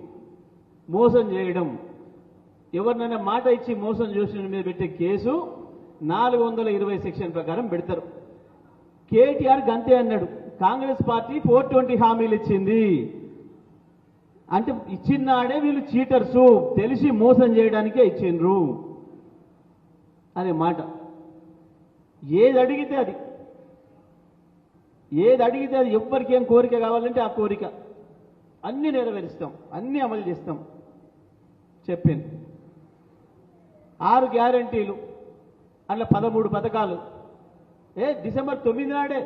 మోసం చేయడం. ఎవరినైనా మాట ఇచ్చి మోసం చేసిన మీద పెట్టే కేసు 420 సెక్షన్ ప్రకారం పెడతారు. కేటీఆర్ గంతే అన్నాడు, కాంగ్రెస్ పార్టీ 420 హామీలు ఇచ్చింది అంటే ఇచ్చినాడే వీళ్ళు చీటర్సు, తెలిసి మోసం చేయడానికే ఇచ్చిండ్రు అనే మాట. ఏది అడిగితే అది ఎవ్వరికి ఏం కోరిక కావాలంటే ఆ కోరిక అన్ని నెరవేరుస్తాం, అన్ని అమలు చేస్తాం. చెప్పింది 6 గ్యారంటీలు, అట్లా 13 పథకాలు డిసెంబర్ 9 నాడే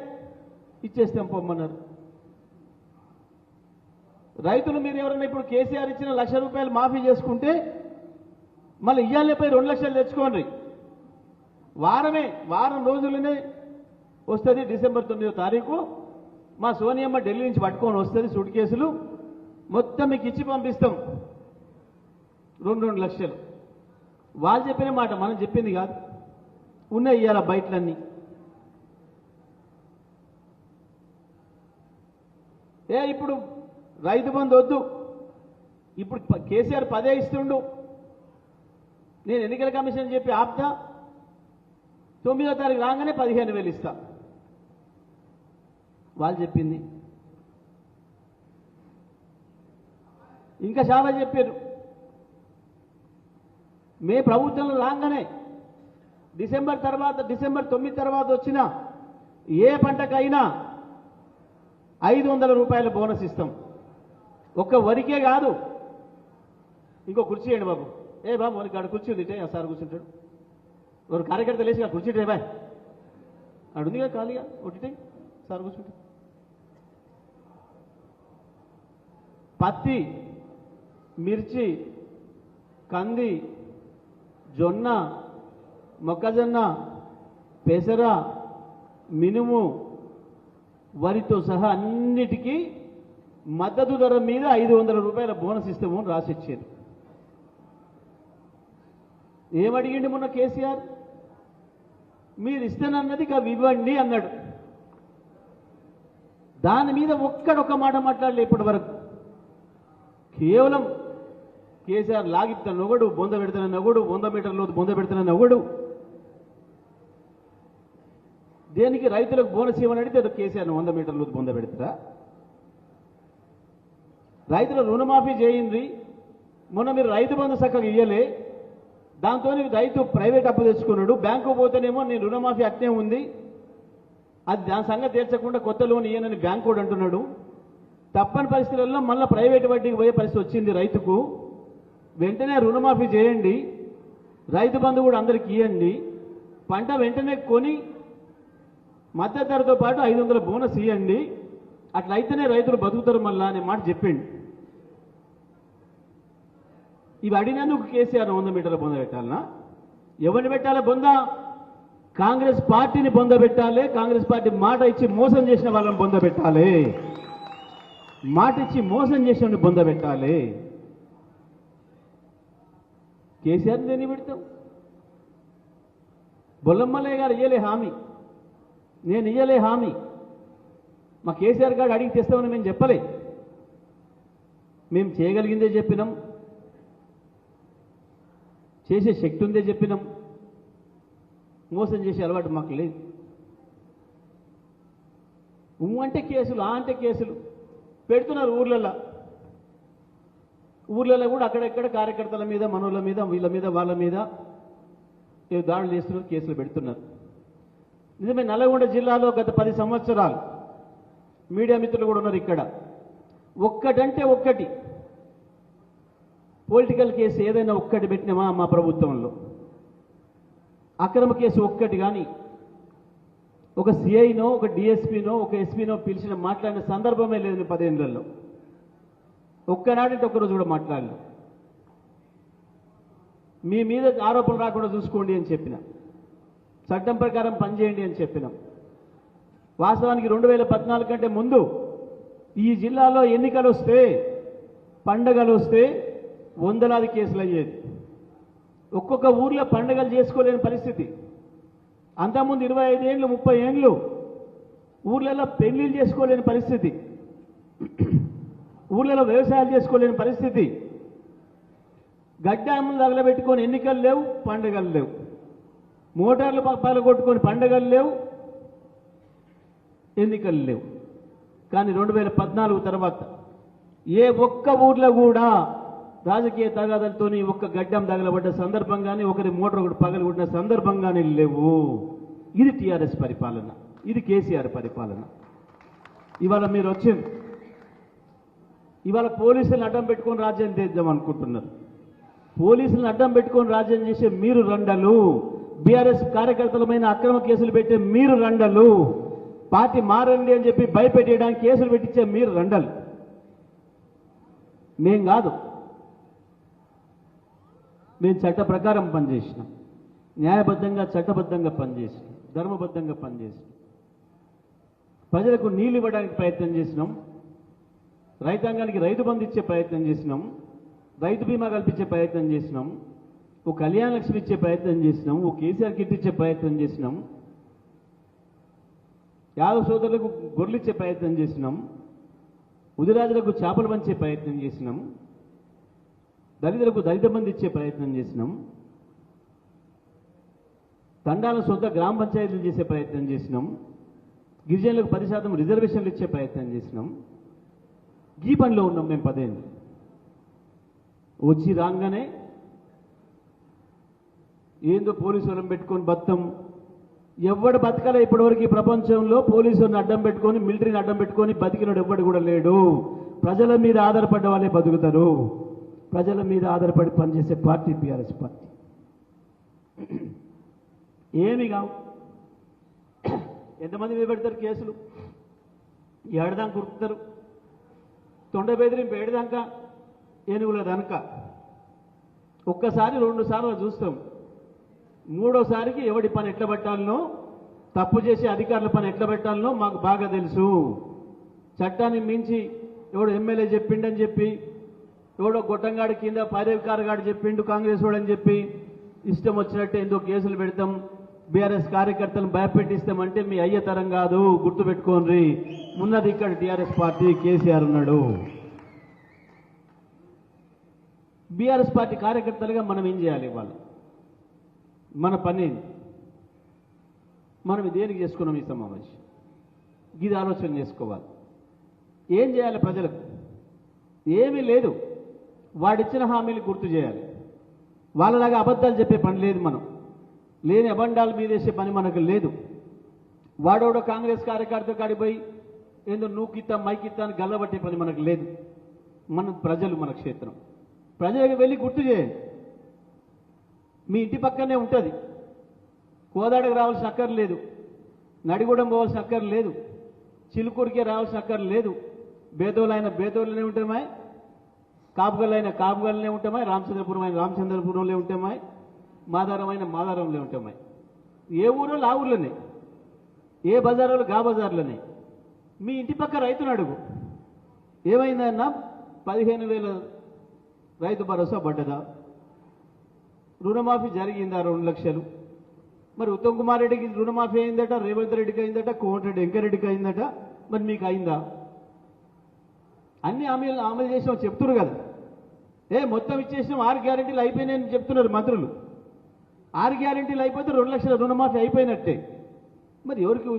ఇచ్చేస్తాం పొమ్మన్నారు. రైతులు మీరు ఎవరైనా ఇప్పుడు కేసీఆర్ ఇచ్చిన ₹1,00,000 మాఫీ చేసుకుంటే మళ్ళీ ఇయ్యాలపై 2 లక్షలు తెచ్చుకోండి. వారం రోజులనే వస్తుంది. డిసెంబర్ 9వ తారీఖు మా సోనియమ్మ ఢిల్లీ నుంచి పట్టుకొని వస్తుంది సూట్ కేసులు, మొత్తం మీకు ఇచ్చి పంపిస్తాం 2 లక్షలు. వాళ్ళు చెప్పిన మాట, మనం చెప్పింది కాదు. ఉన్నాయి ఇవాళ బయటలన్నీ. ఇప్పుడు రైతు బంధు వద్దు, ఇప్పుడు కేసీఆర్ 10 ఇస్తుండు, నేను ఎన్నికల కమిషన్ చెప్పి ఆపుతా, 9వ తారీఖు రాగానే 15,000 ఇస్తా. వాళ్ళు చెప్పింది. ఇంకా చాలా చెప్పారు. మే ప్రభుత్వంలో రాగానే డిసెంబర్ 9 తర్వాత వచ్చిన ఏ పంటకైనా ₹500 బోనస్ ఇస్తాం. ఒక్క వరికే కాదు. ఇంకో కుర్చీ వేయండి బాబు. బాబు మనకి ఆడ కుర్చీ ఉంది, సార్ కూర్చుంటాడు. ఒక కార్యకర్త లేచి కుర్చీ బాయ్ అడుందిగా ఖాళీగా ఒకటి సార్ కూర్చుంటాడు. పత్తి, మిర్చి, కంది, జొన్న, మొక్కజొన్న, పెసర, మినుము, వరితో సహా అన్నిటికీ మద్దతు ధర మీద ₹500 బోనస్ ఇస్తాము అని రాసిచ్చారు. ఏమడిగిండి మొన్న కేసీఆర్? మీరు ఇస్తానన్నది అవి ఇవ్వండి అన్నాడు. దాని మీద ఒక్క మాట మాట్లాడలే ఇప్పటి వరకు. కేవలం కేసీఆర్ లాగిస్తాను ఒకడు, బొంద పెడతానని ఒకడు, 100 మీటర్ల లోతు బొంద పెడతానని ఒకడు. దేనికి రైతులకు బోనస్ ఇవ్వని అడిగితే కేసీఆర్ 100 మీటర్ల లోతు బొంద పెడతారా? రైతుల రుణమాఫీ చేయండి. మొన్న మీరు రైతు బంధు చక్కగా ఇయ్యలే, దాంతో రైతు ప్రైవేట్ అప్పు తెచ్చుకున్నాడు. బ్యాంకు పోతేనేమో నేను రుణమాఫీ అట్నే ఉంది, అది దాని సంగతి తీర్చకుండా కొత్త లోన్ ఇయ్యనని బ్యాంకు కూడా అంటున్నాడు. తప్పని పరిస్థితుల్లో మళ్ళీ ప్రైవేట్ వడ్డీకి పోయే పరిస్థితి వచ్చింది రైతుకు. వెంటనే రుణమాఫీ చేయండి, రైతు బంధు కూడా అందరికి ఇవ్వండి, పంట వెంటనే కొని మద్దతు ధరతో పాటు 500 బోనస్ ఇవ్వండి, అట్లయితేనే రైతులు బతుకుతారు మళ్ళా అనే మాట చెప్పిండు. ఇవి అడిగినందుకు కేసీఆర్ 100 మీటర్ల బొంద పెట్టాలనా? ఎవరిని పెట్టాలి బొంద? కాంగ్రెస్ పార్టీని బొంద పెట్టాలి. కాంగ్రెస్ పార్టీ మాట ఇచ్చి మోసం చేసిన వాళ్ళని బొంద పెట్టాలి. మాట ఇచ్చి మోసం చేసిన బొంద పెట్టాలి. కేసీఆర్ దేన్ని పెడతాం? బొల్లమ్మలయ్య గారు ఇయ్యలే హామీ, నేను ఇయ్యలే హామీ. మా కేసీఆర్ గారు అడిగి తెస్తామని మేము చెప్పలే. మేము చేయగలిగిందే చెప్పినాం, చేసే శక్తి ఉందే చెప్పినాం. మోసం చేసే అలవాటు మాకు లేదు. అంటే కేసులు, అంటే కేసులు పెడుతున్నారు ఊర్లలో కూడా అక్కడెక్కడ కార్యకర్తల మీద, మనోళ్ళ మీద, వీళ్ళ మీద, వాళ్ళ మీద దాడులు చేస్తున్నారు, కేసులు పెడుతున్నారు. నిజమే, నల్గొండ జిల్లాలో గత 10 సంవత్సరాలు మీడియా మిత్రులు కూడా ఉన్నారు ఇక్కడ, ఒక్కటంటే ఒక్కటి పొలిటికల్ కేసు ఏదైనా ఒక్కటి పెట్టినామా మా ప్రభుత్వంలో? అక్రమ కేసు ఒక్కటి కానీ ఒక సిఐనో, ఒక డిఎస్పీనో, ఒక ఎస్పీనో పిలిచిన మాట్లాడిన సందర్భమే లేదు 10 ఏళ్లలో. ఒక్కనాడంటే ఒక్కరోజు కూడా మాట్లాడలేదు. మీ మీద ఆరోపణలు రాకుండా చూసుకోండి అని చెప్పిన, చట్టం ప్రకారం పనిచేయండి అని చెప్పినాం. వాస్తవానికి 2014 కంటే ముందు ఈ జిల్లాలో ఎన్నికలు వస్తే, పండగలు వస్తే వందలాది కేసులు అయ్యేది. ఒక్కొక్క ఊర్లో పండగలు చేసుకోలేని పరిస్థితి. అంతకుముందు 25 ఏళ్ళు 30 ఏళ్ళు ఊర్లలో పెళ్లిళ్ళు చేసుకోలేని పరిస్థితి, ఊర్లలో వ్యవసాయాలు చేసుకోలేని పరిస్థితి. గడ్డాములు తగలబెట్టుకొని ఎన్నికలు లేవు, పండగలు లేవు. మోటార్లు పగలగొట్టుకొని పండగలు లేవు, ఎన్నికలు లేవు. కానీ 2014 తర్వాత ఏ ఒక్క ఊర్లో కూడా రాజకీయ తగాదలతో ఒక్క గడ్డం తగలబడ్డ సందర్భంగానే, ఒకరి మోటార్ ఒకటి పగలగొట్టిన సందర్భంగానే లేవు. ఇది టీఆర్ఎస్ పరిపాలన, ఇది కేసీఆర్ పరిపాలన. ఇవాళ మీరు వచ్చింది, ఇవాళ పోలీసులను అడ్డం పెట్టుకొని రాజ్యం చేద్దాం అనుకుంటున్నారు. పోలీసులను అడ్డం పెట్టుకొని రాజ్యం చేసే మీరు రండలు, బీఆర్ఎస్ కార్యకర్తలమైన అక్రమ కేసులు పెట్టే మీరు రండలు, పార్టీ మారండి అని చెప్పి భయపెట్టేయడానికి కేసులు పెట్టించే మీరు రండలు. మేం కాదు, మేము చట్ట ప్రకారం పనిచేసినాం, న్యాయబద్ధంగా చట్టబద్ధంగా పనిచేసినాం, ధర్మబద్ధంగా పనిచేసినాం. ప్రజలకు నీళ్లు ఇవ్వడానికి ప్రయత్నం చేసినాం, రైతాంగానికి రైతు బంధు ఇచ్చే ప్రయత్నం చేసినాం, రైతు బీమా కల్పించే ప్రయత్నం చేసినాం, ఓ కళ్యాణ లక్ష్మి ఇచ్చే ప్రయత్నం చేసినాం, ఓ కేసీఆర్ కిట్ ఇచ్చే ప్రయత్నం చేసినాం, యాదవ సోదరులకు గొర్రెలు ఇచ్చే ప్రయత్నం చేసినాం, ఉదిరాజులకు చేపలు పంచే ప్రయత్నం చేసినాం, దళితులకు దళిత బంధు ఇచ్చే ప్రయత్నం చేసినాం, తండాల సొంత గ్రామ పంచాయతీలు చేసే ప్రయత్నం చేసినాం, గిరిజనులకు 10% రిజర్వేషన్లు ఇచ్చే ప్రయత్నం చేసినాం. ఈ పనిలో ఉన్నాం మేము 10 ఏళ్ళు. వచ్చి రాగానే ఏందో పోలీసు వాళ్ళని పెట్టుకొని బతాం. ఎవడు బతకాల ఇప్పటివరకు ఈ ప్రపంచంలో పోలీసులను అడ్డం పెట్టుకొని, మిలిటరీని అడ్డం పెట్టుకొని బతికినాడు ఎవ్వడు కూడా లేడు. ప్రజల మీద ఆధారపడ్డ వాళ్ళే బతుకుతారు. ప్రజల మీద ఆధారపడి పనిచేసే పార్టీ టీఆర్ఎస్ పార్టీ. ఏమి కావు. ఎంతమంది మీద పెడతారు కేసులు? ఏడదాకా కురుకుతారు, తొండ బెదిరింపు ఏడదాకా, ఏనుగుల దనక. ఒక్కసారి 2 సార్లు చూస్తాం, 3వసారికి ఎవడి పని ఎట్లా పెట్టాలనో, తప్పు చేసే అధికారుల పని ఎట్లా పెట్టాలనో మాకు బాగా తెలుసు. చట్టాన్ని మించి ఎవడు ఎమ్మెల్యే చెప్పిండని చెప్పి, ఎవడో గొట్టంగాడి కింద పైరవికారగాడు చెప్పిండు కాంగ్రెస్ వాడని చెప్పి ఇష్టం వచ్చినట్టు ఎందుకు కేసులు పెడతాం, బీఆర్ఎస్ కార్యకర్తలను భయపెట్టిస్తామంటే మీ అయ్య తరం కాదు. గుర్తుపెట్టుకోండి, ఉన్నది ఇక్కడ టీఆర్ఎస్ పార్టీ, కేసీఆర్ ఉన్నాడు. బీఆర్ఎస్ పార్టీ కార్యకర్తలుగా మనం ఏం చేయాలి? ఇవాళ మన పని మనం దేనికి చేసుకున్నాం? ఈ సమావేశం ఇది ఆలోచన చేసుకోవాలి. ఏం చేయాలి? ప్రజలకు ఏమీ లేదు, వాడిచ్చిన హామీలు గుర్తు చేయాలి. వాళ్ళలాగా అబద్ధాలు చెప్పే పని లేదు. మనం లేని అబండాల మీద వేసే పని మనకు లేదు. వాడోడో కాంగ్రెస్ కార్యకర్త కాడిపోయి ఏందో నూకిత్తా మైకిత్తా అని గల్లబట్టే పని మనకు లేదు. మన ప్రజలు, మన క్షేత్రం, ప్రజలకు వెళ్ళి గుర్తు చేయండి. మీ ఇంటి పక్కనే ఉంటుంది. కోదాడకు రావాల్సిన అక్కర్లేదు, నడిగూడెం పోవాల్సిన అక్కర్లేదు, చిలుకూరికే రావాల్సిన అక్కర్లేదు. బేదోలైన బేదోళ్ళనే ఉంటామా, కాపుగలైన కాపుగలనే ఉంటామా, రామచంద్రపురం అయిన రామచంద్రపురంలో ఉంటామా, మాదారమైన మాదారంలో ఉంటామా. ఏ ఊరో ఆ ఊర్లోనే, ఏ బజారులో గా బజార్లోనే. మీ ఇంటి పక్క రైతును అడుగు, ఏమైందన్నా 15,000 రైతు భరోసా పడ్డదా? రుణమాఫీ జరిగిందా 2 లక్షలు? మరి ఉత్తమ్ కుమార్ రెడ్డికి రుణమాఫీ అయిందట, రేవంత్ రెడ్డికి అయిందట, కోమటిరెడ్డి వెంకరెడ్డికి అయిందట, మరి మీకు అయిందా? అన్ని హామీలు అమలు చేసినాం చెప్తున్నారు కదా. మొత్తం ఇచ్చేసినాం, 6 గ్యారెంటీలు అయిపోయినాయని చెప్తున్నారు మంత్రులు. 6 గ్యారెంటీలు అయిపోతే 2 లక్షల రుణమాఫీ అయిపోయినట్టే. మరి ఎవరికి?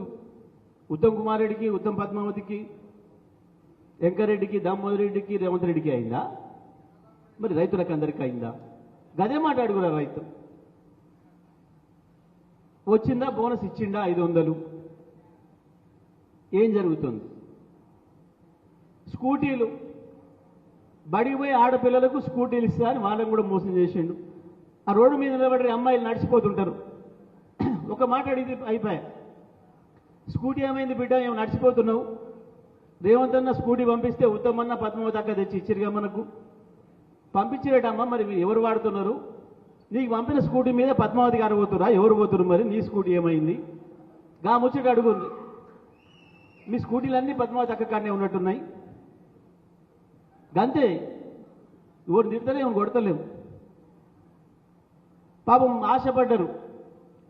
ఉత్తమ్ కుమార్ రెడ్డికి, ఉత్తమ్ పద్మావతికి, వెంకరెడ్డికి, దామోదర్ రెడ్డికి, రేవంత్ రెడ్డికి అయిందా? మరి రైతులకు అందరికీ అయిందా? గదే మాట అడుగురా. రైతు వచ్చిందా? బోనస్ ఇచ్చిండా? 500. ఏం జరుగుతుంది? స్కూటీలు బడికి పోయి ఆడపిల్లలకు స్కూటీలు ఇస్తా అని వాళ్ళని కూడా మోసం చేసిండు. ఆ రోడ్డు మీద నిలబడి అమ్మాయిలు నడిచిపోతుంటారు. ఒక మాట అడిగితే అయిపోయా, స్కూటీ ఏమైంది బిడ్డ, ఏమో నడిచిపోతున్నావు? రేవంత్ అన్న స్కూటీ పంపిస్తే ఉత్తమన్న పద్మావతి అక్క తెచ్చి ఇచ్చిరుగా మనకు. పంపించిరేటమ్మా, మరి ఎవరు వాడుతున్నారు? నీకు పంపిన స్కూటీ మీద పద్మావతి గారు పోతురా, ఎవరు పోతురు మరి, నీ స్కూటీ ఏమైంది? గా ముచ్చట అడుగు. మీ స్కూటీలన్నీ పద్మావతి అక్క కాడనే ఉన్నట్టున్నాయి. గంతే, ఎవరు తిడతలేము, కొడతలేము. పాపం ఆశపడ్డరు,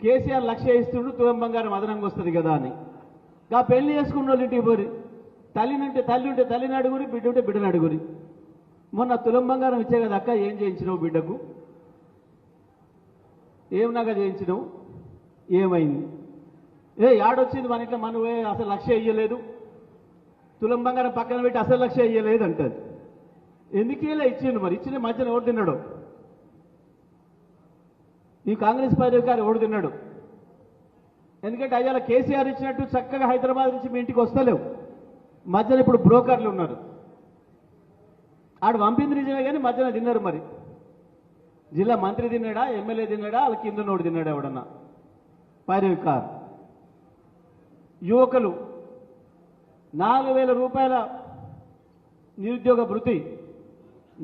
కేసీఆర్ 1,00,000 ఇస్తుండు, తులం బంగారం అదనంగా వస్తుంది కదా అని. గా పెళ్లి చేసుకున్న వాళ్ళు ఇంటికి పోరి, తల్లి ఉంటే తల్లిని అడుగురి, బిడ్డ ఉంటే బిడ్డని అడుగురి. మొన్న తులం బంగారం ఇచ్చే కదా అక్క, ఏం చేయించినావు బిడ్డకు, ఏం నగ చేయించినావు, ఏమైంది? యాడొచ్చింది మన ఇంట్లో, మనం అసలు 1,00,000 ఇయ్యలేదు, తులం బంగారం పక్కన పెట్టి అసలు 1,00,000 ఇయ్యలేదు అంటది. ఎందుకేలా ఇచ్చిండు మరి? ఇచ్చిన మధ్యన ఎవడు తిన్నాడు? ఈ కాంగ్రెస్ పార్టీ గారు ఎవడు తిన్నాడు? ఎందుకంటే అయ్యాల కేసీఆర్ ఇచ్చినట్టు చక్కగా హైదరాబాద్ నుంచి మీ ఇంటికి వస్తలేవు, మధ్యన ఇప్పుడు బ్రోకర్లు ఉన్నారు. ఆడు పంపింది నిజమే కానీ మధ్యన తిన్నారు. మరి జిల్లా మంత్రి తిన్నాడా, ఎమ్మెల్యే తిన్నాడా, వాళ్ళ కింద నోడు తిన్నాడా ఎవడన్నా? పైరవికార్ యువకులు 4,000 రూపాయల నిరుద్యోగ భృతి,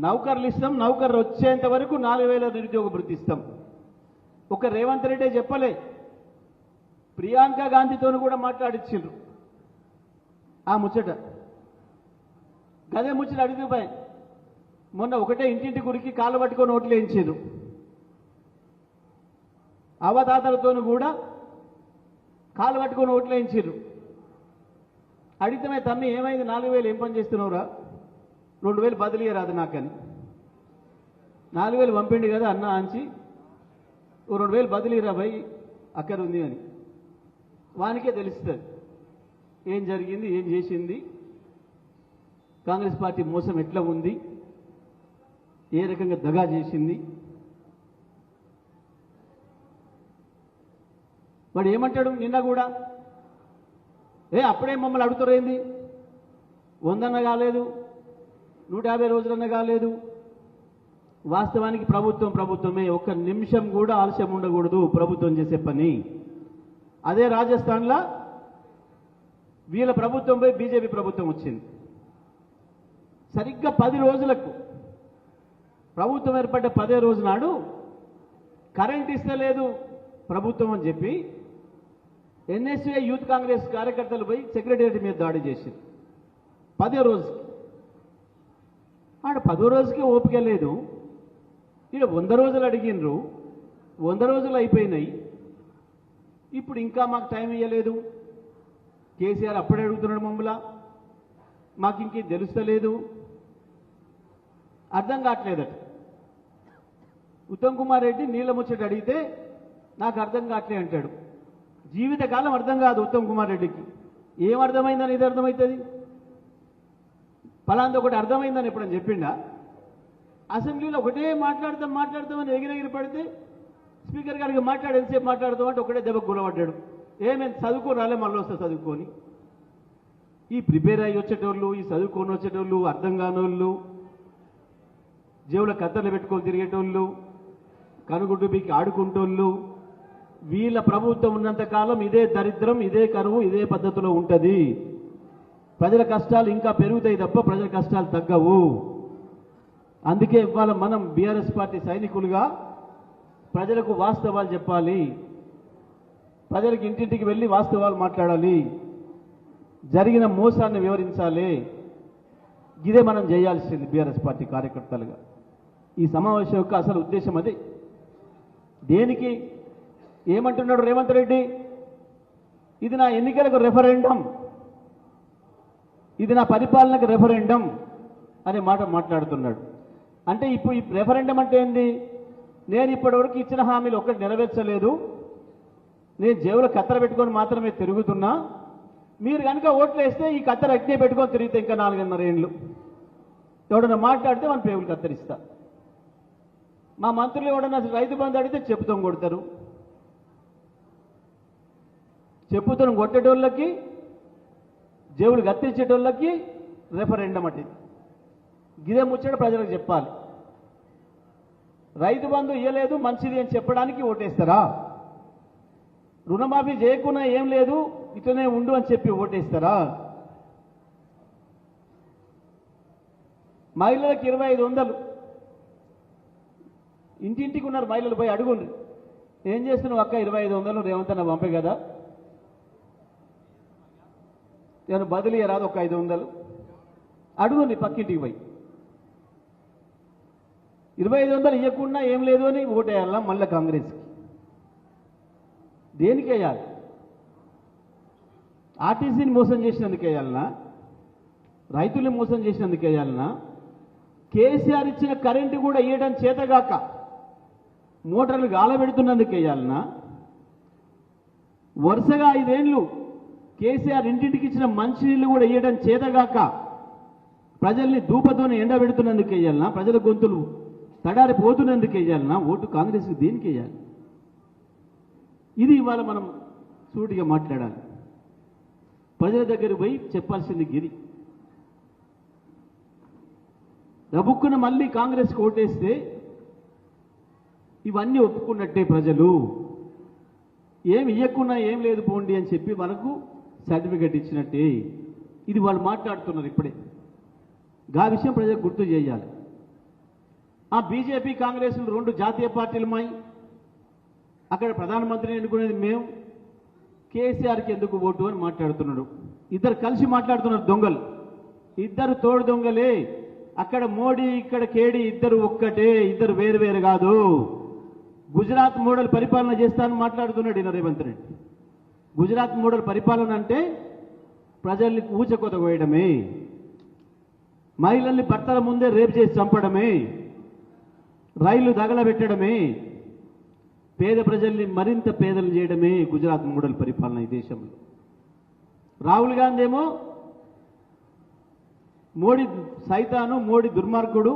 నౌకర్లు ఇస్తాం, నౌకర్లు వచ్చేంత వరకు 4,000 నిరుద్యోగ భృతి ఇస్తాం. ఒక రేవంత్ రెడ్డి చెప్పలే, ప్రియాంక గాంధీతో కూడా మాట్లాడిచ్చిండ్రు ఆ ముచ్చట. గదే ముచ్చట అడిగిపోయి మొన్న ఒకటే ఇంటింటి గురికి కాళ్ళు పట్టుకొని ఓట్లు వేయించారు. అవతాతలతో కూడా కాళ్ళు పట్టుకొని ఓట్లు వేయించారు. అడిగితే తమ్మి ఏమైంది, 4,000 ఏం పని చేస్తున్నావురా, 2,000 బదిలీ రాదు నాకని. 4,000 పంపిండి కదా అన్న అంచి, 2,000 బదిలీరా భయ్ అక్కడ ఉంది అని. వానికే తెలుస్తుంది ఏం జరిగింది, ఏం చేసింది, కాంగ్రెస్ పార్టీ మోసం ఎట్లా ఉంది, ఏ రకంగా దగా చేసింది. వాడు ఏమంటాడు నిన్న కూడా, అప్పుడే మమ్మల్ని అడుగుతారేంది, 100 అన్న కాలేదు, 150 రోజులన్నా కాలేదు. వాస్తవానికి ప్రభుత్వమే, ఒక్క నిమిషం కూడా ఆలస్యం ఉండకూడదు ప్రభుత్వం చేసే పని. అదే రాజస్థాన్లో వీళ్ళ ప్రభుత్వం పోయి బీజేపీ ప్రభుత్వం వచ్చింది. సరిగ్గా 10 రోజులకు ప్రభుత్వం ఏర్పడ్డ 10వ రోజు నాడు కరెంట్ ఇస్తలేదు ప్రభుత్వం అని చెప్పి ఎన్ఎస్ఏ యూత్ కాంగ్రెస్ కార్యకర్తలు పోయి సెక్రటేరియట్ మీద దాడి చేసింది 10వ రోజుకి. ఆడ 10వ రోజుకే ఓపిక లేదు. ఇక్కడ 100 రోజులు అడిగినరు, 100 రోజులు అయిపోయినాయి. ఇప్పుడు ఇంకా మాకు టైం ఇవ్వలేదు. కేసీఆర్ అప్పుడే అడుగుతున్నాడు మమ్మల్ని, మాకు ఇంకేం తెలుస్తలేదు, అర్థం కావట్లేదట. ఉత్తమ్ కుమార్ రెడ్డి నీళ్ళ ముచ్చట అడిగితే నాకు అర్థం కావట్లే అంటాడు. జీవితకాలం అర్థం కాదు ఉత్తమ్ కుమార్ రెడ్డికి. ఏం అర్థమైందని ఇది అర్థమవుతుంది? ఫలాంది ఒకటి అర్థమైందని ఎప్పుడని చెప్పిండా? అసెంబ్లీలో ఒకటే మాట్లాడతామని ఎగిరెగిరి పడితే స్పీకర్ గారికి ఎంతసేపు మాట్లాడతామంటే ఒకటే దెబ్బకు గులపడ్డాడు. ఏమేమి చదువుకొని రాలే, మళ్ళీ వస్తే చదువుకొని. ఈ ప్రిపేర్ అయ్యి వచ్చేటోళ్ళు, ఈ చదువుకొని వచ్చేటోళ్ళు, అర్థం కానోళ్ళు, జేబులో కత్తర్లు పెట్టుకొని తిరిగేటోళ్ళు, కనుగుడ్డు బీకి ఆడుకుంటోళ్ళు, వీళ్ళ ప్రభుత్వం ఉన్నంతకాలం ఇదే దరిద్రం, ఇదే కరువు, ఇదే పద్ధతిలో ఉంటుంది. ప్రజల కష్టాలు ఇంకా పెరుగుతాయి తప్ప ప్రజల కష్టాలు తగ్గవు. అందుకే ఇవాళ మనం బీఆర్ఎస్ పార్టీ సైనికులుగా ప్రజలకు వాస్తవాలు చెప్పాలి, ప్రజలకు ఇంటింటికి వెళ్ళి వాస్తవాలు మాట్లాడాలి, జరిగిన మోసాన్ని వివరించాలి. ఇదే మనం చేయాల్సింది బీఆర్ఎస్ పార్టీ కార్యకర్తలుగా. ఈ సమావేశం యొక్క అసలు ఉద్దేశం అదే. దేనికి ఏమంటున్నాడు రేవంత్ రెడ్డి? ఇది నా ఎన్నికలకు రెఫరెండం, ఇది నా పరిపాలనకు రెఫరెండం అనే మాట మాట్లాడుతున్నాడు. అంటే ఇప్పుడు ఈ రెఫరెండం అంటే ఏంది? నేను ఇప్పటివరకు ఇచ్చిన హామీలు ఒక్కటి నెరవేర్చలేదు, నేను జేబులో కత్తెర పెట్టుకొని మాత్రమే తిరుగుతున్నా, మీరు కనుక ఓట్లు వేస్తే ఈ కత్తెర అట్నే పెట్టుకొని తిరిగితే ఇంకా 4.5 ఏళ్ళు ఎవడన్నా మాట్లాడితే మన పేగులు కత్తరిస్తా. మా మంత్రులు ఎవడన్నా రైతు బంధు అడిగితే చెప్పుతో కొడతారు. చెప్పుతో కొట్టేటోళ్ళకి, జేబులు కత్తిరించేటోళ్ళకి రెఫరెండం అంటే గిదే ముచ్చట ప్రజలకు చెప్పాలి. రైతు బంధు ఇయ్యలేదు మంచిది అని చెప్పడానికి ఓటేస్తారా? రుణమాఫీ చేయకుండా ఏం లేదు ఇట్లనే ఉండు అని చెప్పి ఓటేస్తారా? మహిళలకు 2,500 ఇంటింటికి ఉన్నారు మహిళలు, పోయి అడుగుండ్రి, ఏం చేస్తున్నావు అక్క 2500 రేవంత్ అన్న పంపే కదా, నేను బదిలీ రాదు ఒక 500 అడుగుండి పక్కింటికి పోయి. 2500 ఇవ్వకుండా ఏం లేదు అని ఓటేయాలన్నా మళ్ళీ కాంగ్రెస్కి. దేనికి వేయాలి? ఆర్టీసీని మోసం చేసినందుకు వేయాలన్నా, రైతుల్ని మోసం చేసినందుకు వేయాలన్నా, కేసీఆర్ ఇచ్చిన కరెంటు కూడా ఇవ్వడం చేతగాక మోటార్లు గాలబెడుతున్నందుకు వేయాలన్నా, వరుసగా 5 ఏళ్ళు కేసీఆర్ ఇంటింటికి ఇచ్చిన మంచినీళ్ళు కూడా ఇవ్వడం చేతగాక ప్రజల్ని దూపతోనే ఎండబెడుతున్నందుకు వేయాలన్నా, ప్రజల గొంతులు తడారిపోతున్నందుకు వేయాలన్నా ఓటు కాంగ్రెస్కి దేనికి వేయాలి? ఇది ఇవాళ మనం సూటిగా మాట్లాడాలి. ప్రజల దగ్గర పోయి చెప్పాల్సింది గిరి. రబుక్కున మళ్ళీ కాంగ్రెస్కి ఓటేస్తే ఇవన్నీ ఒప్పుకున్నట్టే, ప్రజలు ఏం ఇవ్వకున్నా ఏం లేదు పోండి అని చెప్పి మనకు సర్టిఫికెట్ ఇచ్చినట్టే. ఇది వాళ్ళు మాట్లాడుతున్నారు ఇప్పుడే. గా విషయం ప్రజలకు గుర్తు చేయాలి. ఆ బీజేపీ కాంగ్రెస్లు 2 జాతీయ పార్టీలమై అక్కడ ప్రధానమంత్రిని ఎన్నుకునేది మేము, కేసీఆర్కి ఎందుకు ఓటు అని మాట్లాడుతున్నాడు. ఇద్దరు కలిసి మాట్లాడుతున్నారు దొంగలు, ఇద్దరు తోడు దొంగలే. అక్కడ మోడీ ఇక్కడ కేడీ ఇద్దరు ఒక్కటే, ఇద్దరు వేరు వేరు కాదు. గుజరాత్ మోడల్ పరిపాలన చేస్తానని మాట్లాడుతున్నాడు ఈయన రేవంత్ రెడ్డి. గుజరాత్ మోడల్ పరిపాలన అంటే ప్రజల్ని ఊచకోత కోయడమే, మహిళల్ని భర్తల ముందే రేపు చేసి చంపడమే, రైళ్లు తగలబెట్టడమే, పేద ప్రజల్ని మరింత పేదలు చేయడమే గుజరాత్ మోడల్ పరిపాలన ఈ దేశంలో. రాహుల్ గాంధీ ఏమో మోడీ సైతాను, మోడీ దుర్మార్గుడు,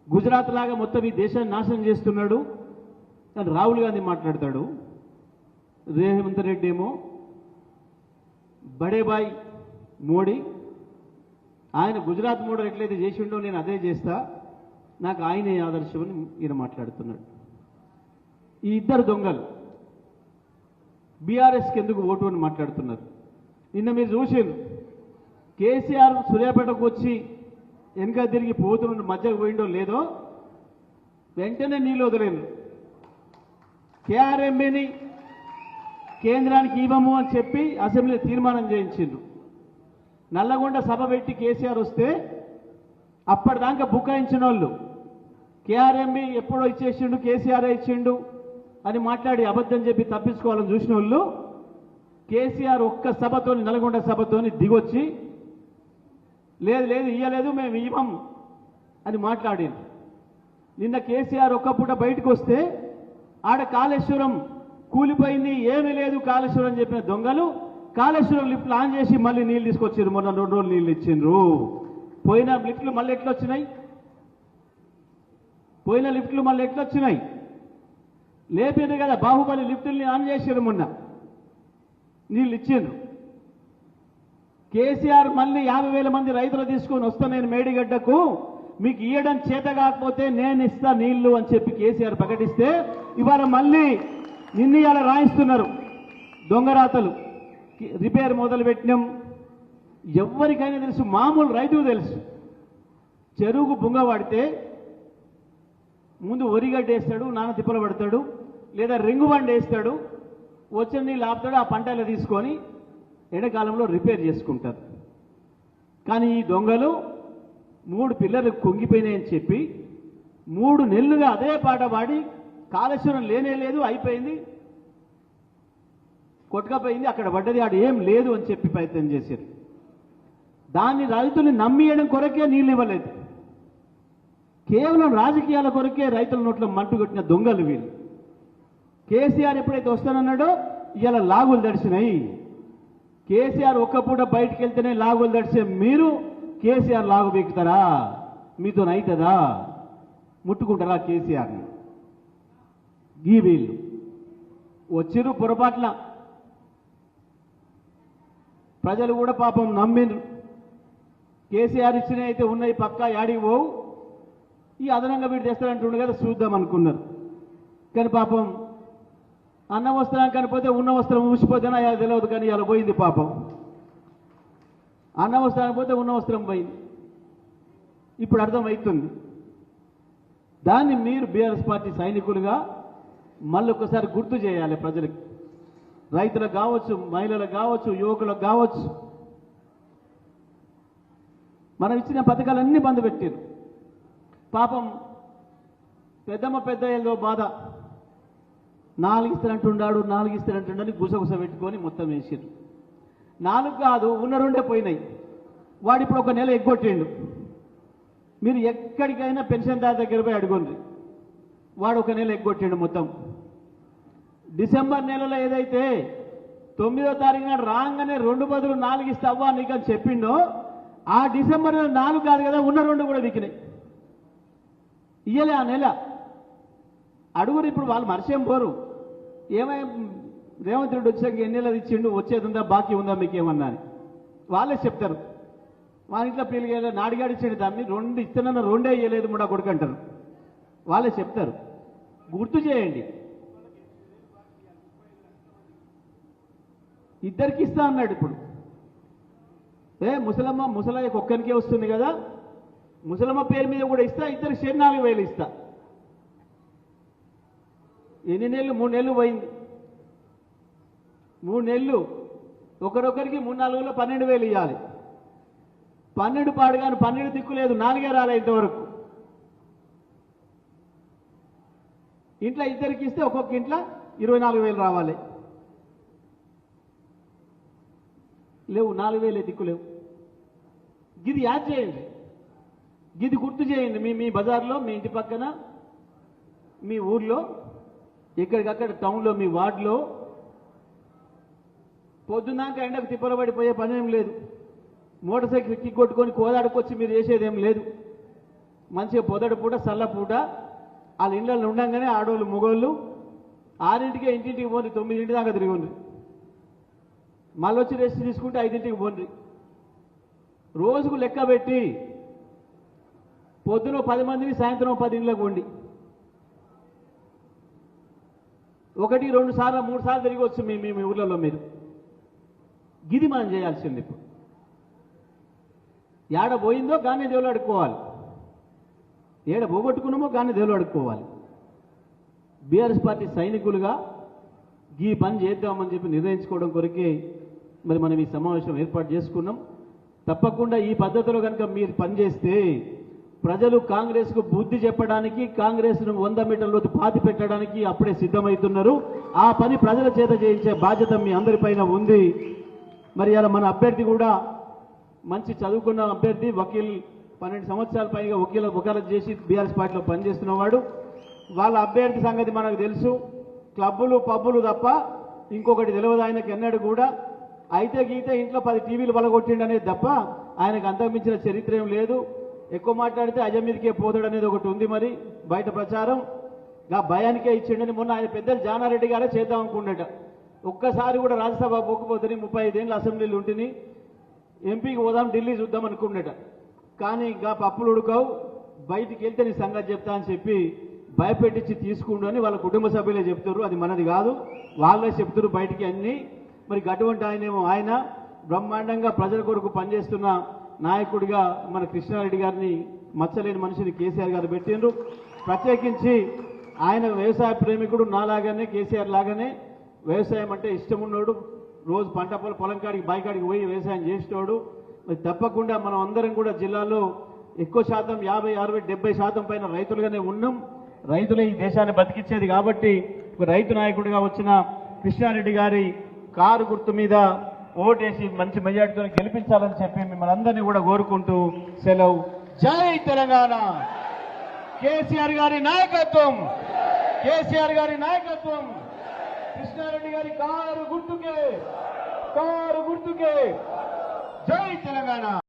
గుజరాత్ లాగా మొత్తం ఈ దేశాన్ని నాశనం చేస్తున్నాడు అని రాహుల్ గాంధీ మాట్లాడతాడు. రేవంత్ రెడ్డి ఏమో బడేబాయ్ మోడీ, ఆయన గుజరాత్ మోడల్ ఎట్లయితే చేసిండో నేను అదే చేస్తా, నాకు ఆయనే ఆదర్శం అని ఈయన మాట్లాడుతున్నాడు. ఈ ఇద్దరు దొంగలు బీఆర్ఎస్కి ఎందుకు ఓటు అని మాట్లాడుతున్నారు. నిన్న మీరు చూసారు, కేసీఆర్ సూర్యాపేటకు వచ్చి వెనక తిరిగి పోతుండ మధ్యకు పోయిండో లేదో వెంటనే నీళ్ళు వదిలేను. కేఆర్ఎంబీని కేంద్రానికి ఇవ్వము అని చెప్పి అసెంబ్లీ తీర్మానం చేయించిండ్రు. నల్లగొండ సభ పెట్టి కేసీఆర్ వస్తే అప్పటిదాకా బుకాయించిన వాళ్ళు కేఆర్ఎంబీ ఎప్పుడో ఇచ్చేసిండు, కేసీఆర్ ఇచ్చిండు అని మాట్లాడి అబద్ధం చెప్పి తప్పించుకోవాలని చూసిన వాళ్ళు కేసీఆర్ ఒక్క సభతోని, నల్గొండ సభతోని దిగొచ్చి లేదు లేదు ఇయ్యలేదు మేము ఇవ్వం అని మాట్లాడింది. నిన్న కేసీఆర్ ఒక్క పూట బయటకు వస్తే ఆడ కాళేశ్వరం కూలిపోయింది, ఏమీ లేదు కాళేశ్వరం చెప్పిన దొంగలు కాళేశ్వరం లిఫ్ట్లు ఆన్ చేసి మళ్ళీ నీళ్ళు తీసుకొచ్చారు. మొన్న 2 రోజులు నీళ్ళు ఇచ్చిండ్రు. పోయిన లిఫ్ట్లు మళ్ళీ ఎట్లొచ్చినాయి? పోయిన లిఫ్ట్లు మళ్ళీ ఎట్లొచ్చినాయి? లేపిండ్రు కదా, బాహుబలి లిఫ్టుల్ని ఆన్ చేశారు, మొన్న నీళ్ళు ఇచ్చిండ్రు. కేసీఆర్ మళ్ళీ 50,000 మంది రైతులు తీసుకొని వస్తా నేను మేడిగడ్డకు, మీకు ఇయ్యడం చేత కాకపోతే నేను ఇస్తా నీళ్లు అని చెప్పి కేసీఆర్ ప్రకటిస్తే ఇవాళ మళ్ళీ నిన్న రాయిస్తున్నారు దొంగరాతలు. రిపేర్ మొదలు పెట్టినాం. ఎవరికైనా తెలుసు, మామూలు రైతుకు తెలుసు, చెరువుకు బుంగ పడితే ముందు వరిగడ్డ వేస్తాడు, నాన్న తిప్పలు పడతాడు, లేదా రింగు బండి వేస్తాడు, వచ్చిన నీళ్ళు ఆపుతాడు, ఆ పంటలు తీసుకొని ఎండాకాలంలో రిపేర్ చేసుకుంటారు. కానీ ఈ దొంగలు 3 పిల్లలు కుంగిపోయినాయని చెప్పి 3 నెలలుగా అదే పాట పాడి కాళేశ్వరం లేనే లేదు, అయిపోయింది, కొట్టుకపోయింది, అక్కడ పడ్డది, ఆడ ఏం లేదు అని చెప్పి ప్రయత్నం చేశారు. దాన్ని రైతుల్ని నమ్మియడం కొరకే నీళ్ళు ఇవ్వలేదు. కేవలం రాజకీయాల కొరకే రైతుల నోట్లో మంటు కొట్టిన దొంగలు వీళ్ళు. కేసీఆర్ ఎప్పుడైతే వస్తానన్నాడో ఇవాళ లాగులు దడిచినాయి. కేసీఆర్ ఒక్క పూట బయటికి వెళ్తేనే లాగులు దడిచే మీరు కేసీఆర్ లాగు బీకుతారా? మీతో అవుతుందా? ముట్టుకుంటారా కేసీఆర్ని? ఈ వీళ్ళు వచ్చిరు పొరపాట్ల, ప్రజలు కూడా పాపం నమ్మిండ్రు. కేసీఆర్ ఇచ్చినవి అయితే ఉన్నాయి పక్కా, యాడికి పోవు, ఈ అదనంగా వీడు తెస్తారంటుండే కదా చూద్దాం అనుకున్నారు. కానీ పాపం అన్న వస్త్రం కనిపోతే ఉన్న వస్త్రం ఊసిపోతేనే అది తెలియదు, కానీ ఇలా పోయింది పాపం. అన్న వస్త్రానికి పోతే ఉన్న వస్త్రం పోయింది. ఇప్పుడు అర్థమవుతుంది దాన్ని మీరు బీఆర్ఎస్ పార్టీ సైనికులుగా మళ్ళొకసారి గుర్తు చేయాలి ప్రజలకు, రైతులకు కావచ్చు, మహిళలకు కావచ్చు, యువకులకు కావచ్చు. మనం ఇచ్చిన పథకాలన్నీ బంద్ పెట్టారు. పాపం పెద్ద ఏదో బాధ, 4 ఇస్తానంటున్నాడు 4 ఇస్తానంటున్నాడు గుసగుస పెట్టుకొని మొత్తం వేసారు. 4 కాదు, ఉన్న 2 పోయినాయి. వాడు ఇప్పుడు 1 నెల ఎగ్గొట్టిండు. మీరు ఎక్కడికైనా పెన్షన్దారు దగ్గర పోయి అడుగుండ్రి, వాడు 1 నెల ఎగ్గొట్టిండు మొత్తం. డిసెంబర్ నెలలో ఏదైతే 9వ తారీఖు నాడు రాగానే 2 బదులు 4 ఇస్తావా నీకు అని చెప్పిండో, ఆ డిసెంబర్ నెల 4 కాదు కదా, ఉన్న 2 కూడా వికినాయి. ఇయ్యలే ఆ నెల. అడుగురు, ఇప్పుడు వాళ్ళు మర్చేం పోరు. ఏమై రేవంత్ రెడ్డి వచ్చాక ఎన్ని నెలలు ఇచ్చిండు, వచ్చేది ఉందా, బాకీ ఉందా మీకేమన్నా అని వాళ్ళే చెప్తారు. మా ఇంట్లో పిల్లలు నాడిగాడి ఇచ్చాడు దాన్ని 2 ఇస్తానన్న 2 ఇయ్యలేదు ముడా కొడుకంటారు. వాళ్ళే చెప్తారు. గుర్తు చేయండి. ఇద్దరికి ఇస్తా అన్నాడు. ఇప్పుడు ముసలయ్యకు ఒక్కరికే వస్తుంది కదా, ముసలమ్మ పేరు మీద కూడా ఇస్తా, ఇద్దరికి 4,000 ఇస్తా. ఎన్ని నెలలు? 3 నెలలు పోయింది. 3 నెలలు ఒకరొకరికి 3-4 వేలు 12,000 ఇవ్వాలి. 12 పాడు కానీ 12 దిక్కు లేదు, 4 రాలే ఇంతవరకు. ఇంట్లో ఇద్దరికి ఇస్తే ఒక్కొక్క ఇంట్లో 24,000 రావాలి. లేవు, 4,000 దిక్కు లేవు. గిది యాద్ చేయండి, గిది గుర్తు చేయండి. మీ బజార్లో, మీ ఇంటి పక్కన, మీ ఊర్లో, ఎక్కడికక్కడ టౌన్లో, మీ వార్డులో పొద్దున్నాక ఎండకు తిప్పలబడిపోయే పని ఏం లేదు. మోటార్ సైకిల్ కిక్ కొట్టుకొని కోదాడుకొచ్చి మీరు చేసేదేం లేదు. మంచిగా పొదడు పూట, చల్ల పూట వాళ్ళ ఇళ్ళల్లో ఉండగానే ఆడవాళ్ళు మగవాళ్ళు 6ంటికే ఇంటింటికి పోండి, 9 దాకా తిరిగి ఉండ్రి. మళ్ళీ వచ్చి రెస్ట్ తీసుకుంటే 5ంటికి పోండి. రోజుకు లెక్క పెట్టి పొద్దున 10 మందిని, సాయంత్రం 10 ఇంట్లోకి పోండి. 1-2 సార్లు 3 సార్లు తిరిగి వచ్చు మీ ఊర్లలో మీరు. గిది మనం చేయాల్సింది. ఇప్పుడు ఏడ పోయిందో గానే దేవులు అడుక్కోవాలి, ఏడ పోగొట్టుకున్నామో గానే దేవులు అడుక్కోవాలి. బీఆర్ఎస్ పార్టీ సైనికులుగా ఈ పని చేద్దామని చెప్పి నిర్ణయించుకోవడం కొరకే మరి మనం ఈ సమావేశం ఏర్పాటు చేసుకున్నాం. తప్పకుండా ఈ పద్ధతిలో కనుక మీరు పనిచేస్తే ప్రజలు కాంగ్రెస్కు బుద్ధి చెప్పడానికి, కాంగ్రెస్ను 100 మీటర్ల లోతు పాతి పెట్టడానికి అప్పుడే సిద్ధమవుతున్నారు. ఆ పని ప్రజల చేత చేయించే బాధ్యత మీ అందరిపైన ఉంది. మరి అలా మన అభ్యర్థి కూడా మంచి చదువుకున్న అభ్యర్థి, వకీల్, 12 సంవత్సరాల పైగా వకాలత్ చేసి బీఆర్ఎస్ పార్టీలో పనిచేస్తున్నవాడు. వాళ్ళ అభ్యర్థి సంగతి మనకు తెలుసు. క్లబ్బులు, పబ్బులు తప్ప ఇంకొకటి తెలియదు ఆయనకి ఎన్నడూ కూడా. అయితే గీతే ఇంట్లో 10 టీవీలు బలగొట్టిండు అనేది తప్ప ఆయనకు అంతకుమించిన చరిత్ర ఏం లేదు. ఎక్కువ మాట్లాడితే అజమీద్కే పోతాడు అనేది ఒకటి ఉంది. మరి బయట ప్రచారం భయానికే ఇచ్చిండని మొన్న ఆయన పెద్దలు జానారెడ్డి గారే చేద్దాం అనుకున్నట. ఒక్కసారి కూడా రాజ్యసభ పోకపోతే 35 ఏళ్ళు అసెంబ్లీలు ఉంటుంది, ఎంపీకి పోదాం, ఢిల్లీ చూద్దాం అనుకున్నట. కానీ ఇంకా పప్పులు ఉడకవు, బయటికి వెళ్తే నీ సంగతి చెప్తా అని చెప్పి భయపెట్టించి తీసుకుండు అని వాళ్ళ కుటుంబ సభ్యులే చెప్తారు. అది మనది కాదు, వాళ్ళే చెప్తారు బయటికి అన్ని. మరి అటువంటి ఆయనేమో ఆయన బ్రహ్మాండంగా ప్రజల కొరకు పనిచేస్తున్న నాయకుడిగా మన కృష్ణారెడ్డి గారిని, మచ్చలేని మనిషిని కేసీఆర్ గారు పెట్టిండ్రు. ప్రత్యేకించి ఆయన వ్యవసాయ ప్రేమికుడు, నాలాగానే కేసీఆర్ లాగానే వ్యవసాయం అంటే ఇష్టం ఉన్నోడు. రోజు పంట పొలం కాడికి, బాయికాడికి పోయి వ్యవసాయం చేసేటోడు. మరి తప్పకుండా మనం అందరం కూడా జిల్లాలో ఎక్కువ శాతం 50, 60, 70% పైన రైతులుగానే ఉన్నాం. రైతులే ఈ దేశాన్ని బతికించేది కాబట్టి ఒక రైతు నాయకుడిగా వచ్చిన కృష్ణారెడ్డి గారి కారు గుర్తు మీద ఓటేసి మంచి మెజార్టీతో గెలిపించాలని చెప్పి మిమ్మల్ని అందరినీ కూడా కోరుకుంటూ సెలవు. జై తెలంగాణ. కేసీఆర్ గారి నాయకత్వం, కేసీఆర్ గారి నాయకత్వం. కృష్ణారెడ్డి గారి కారు గుర్తుకే, కారు గుర్తుకే. జై తెలంగాణ.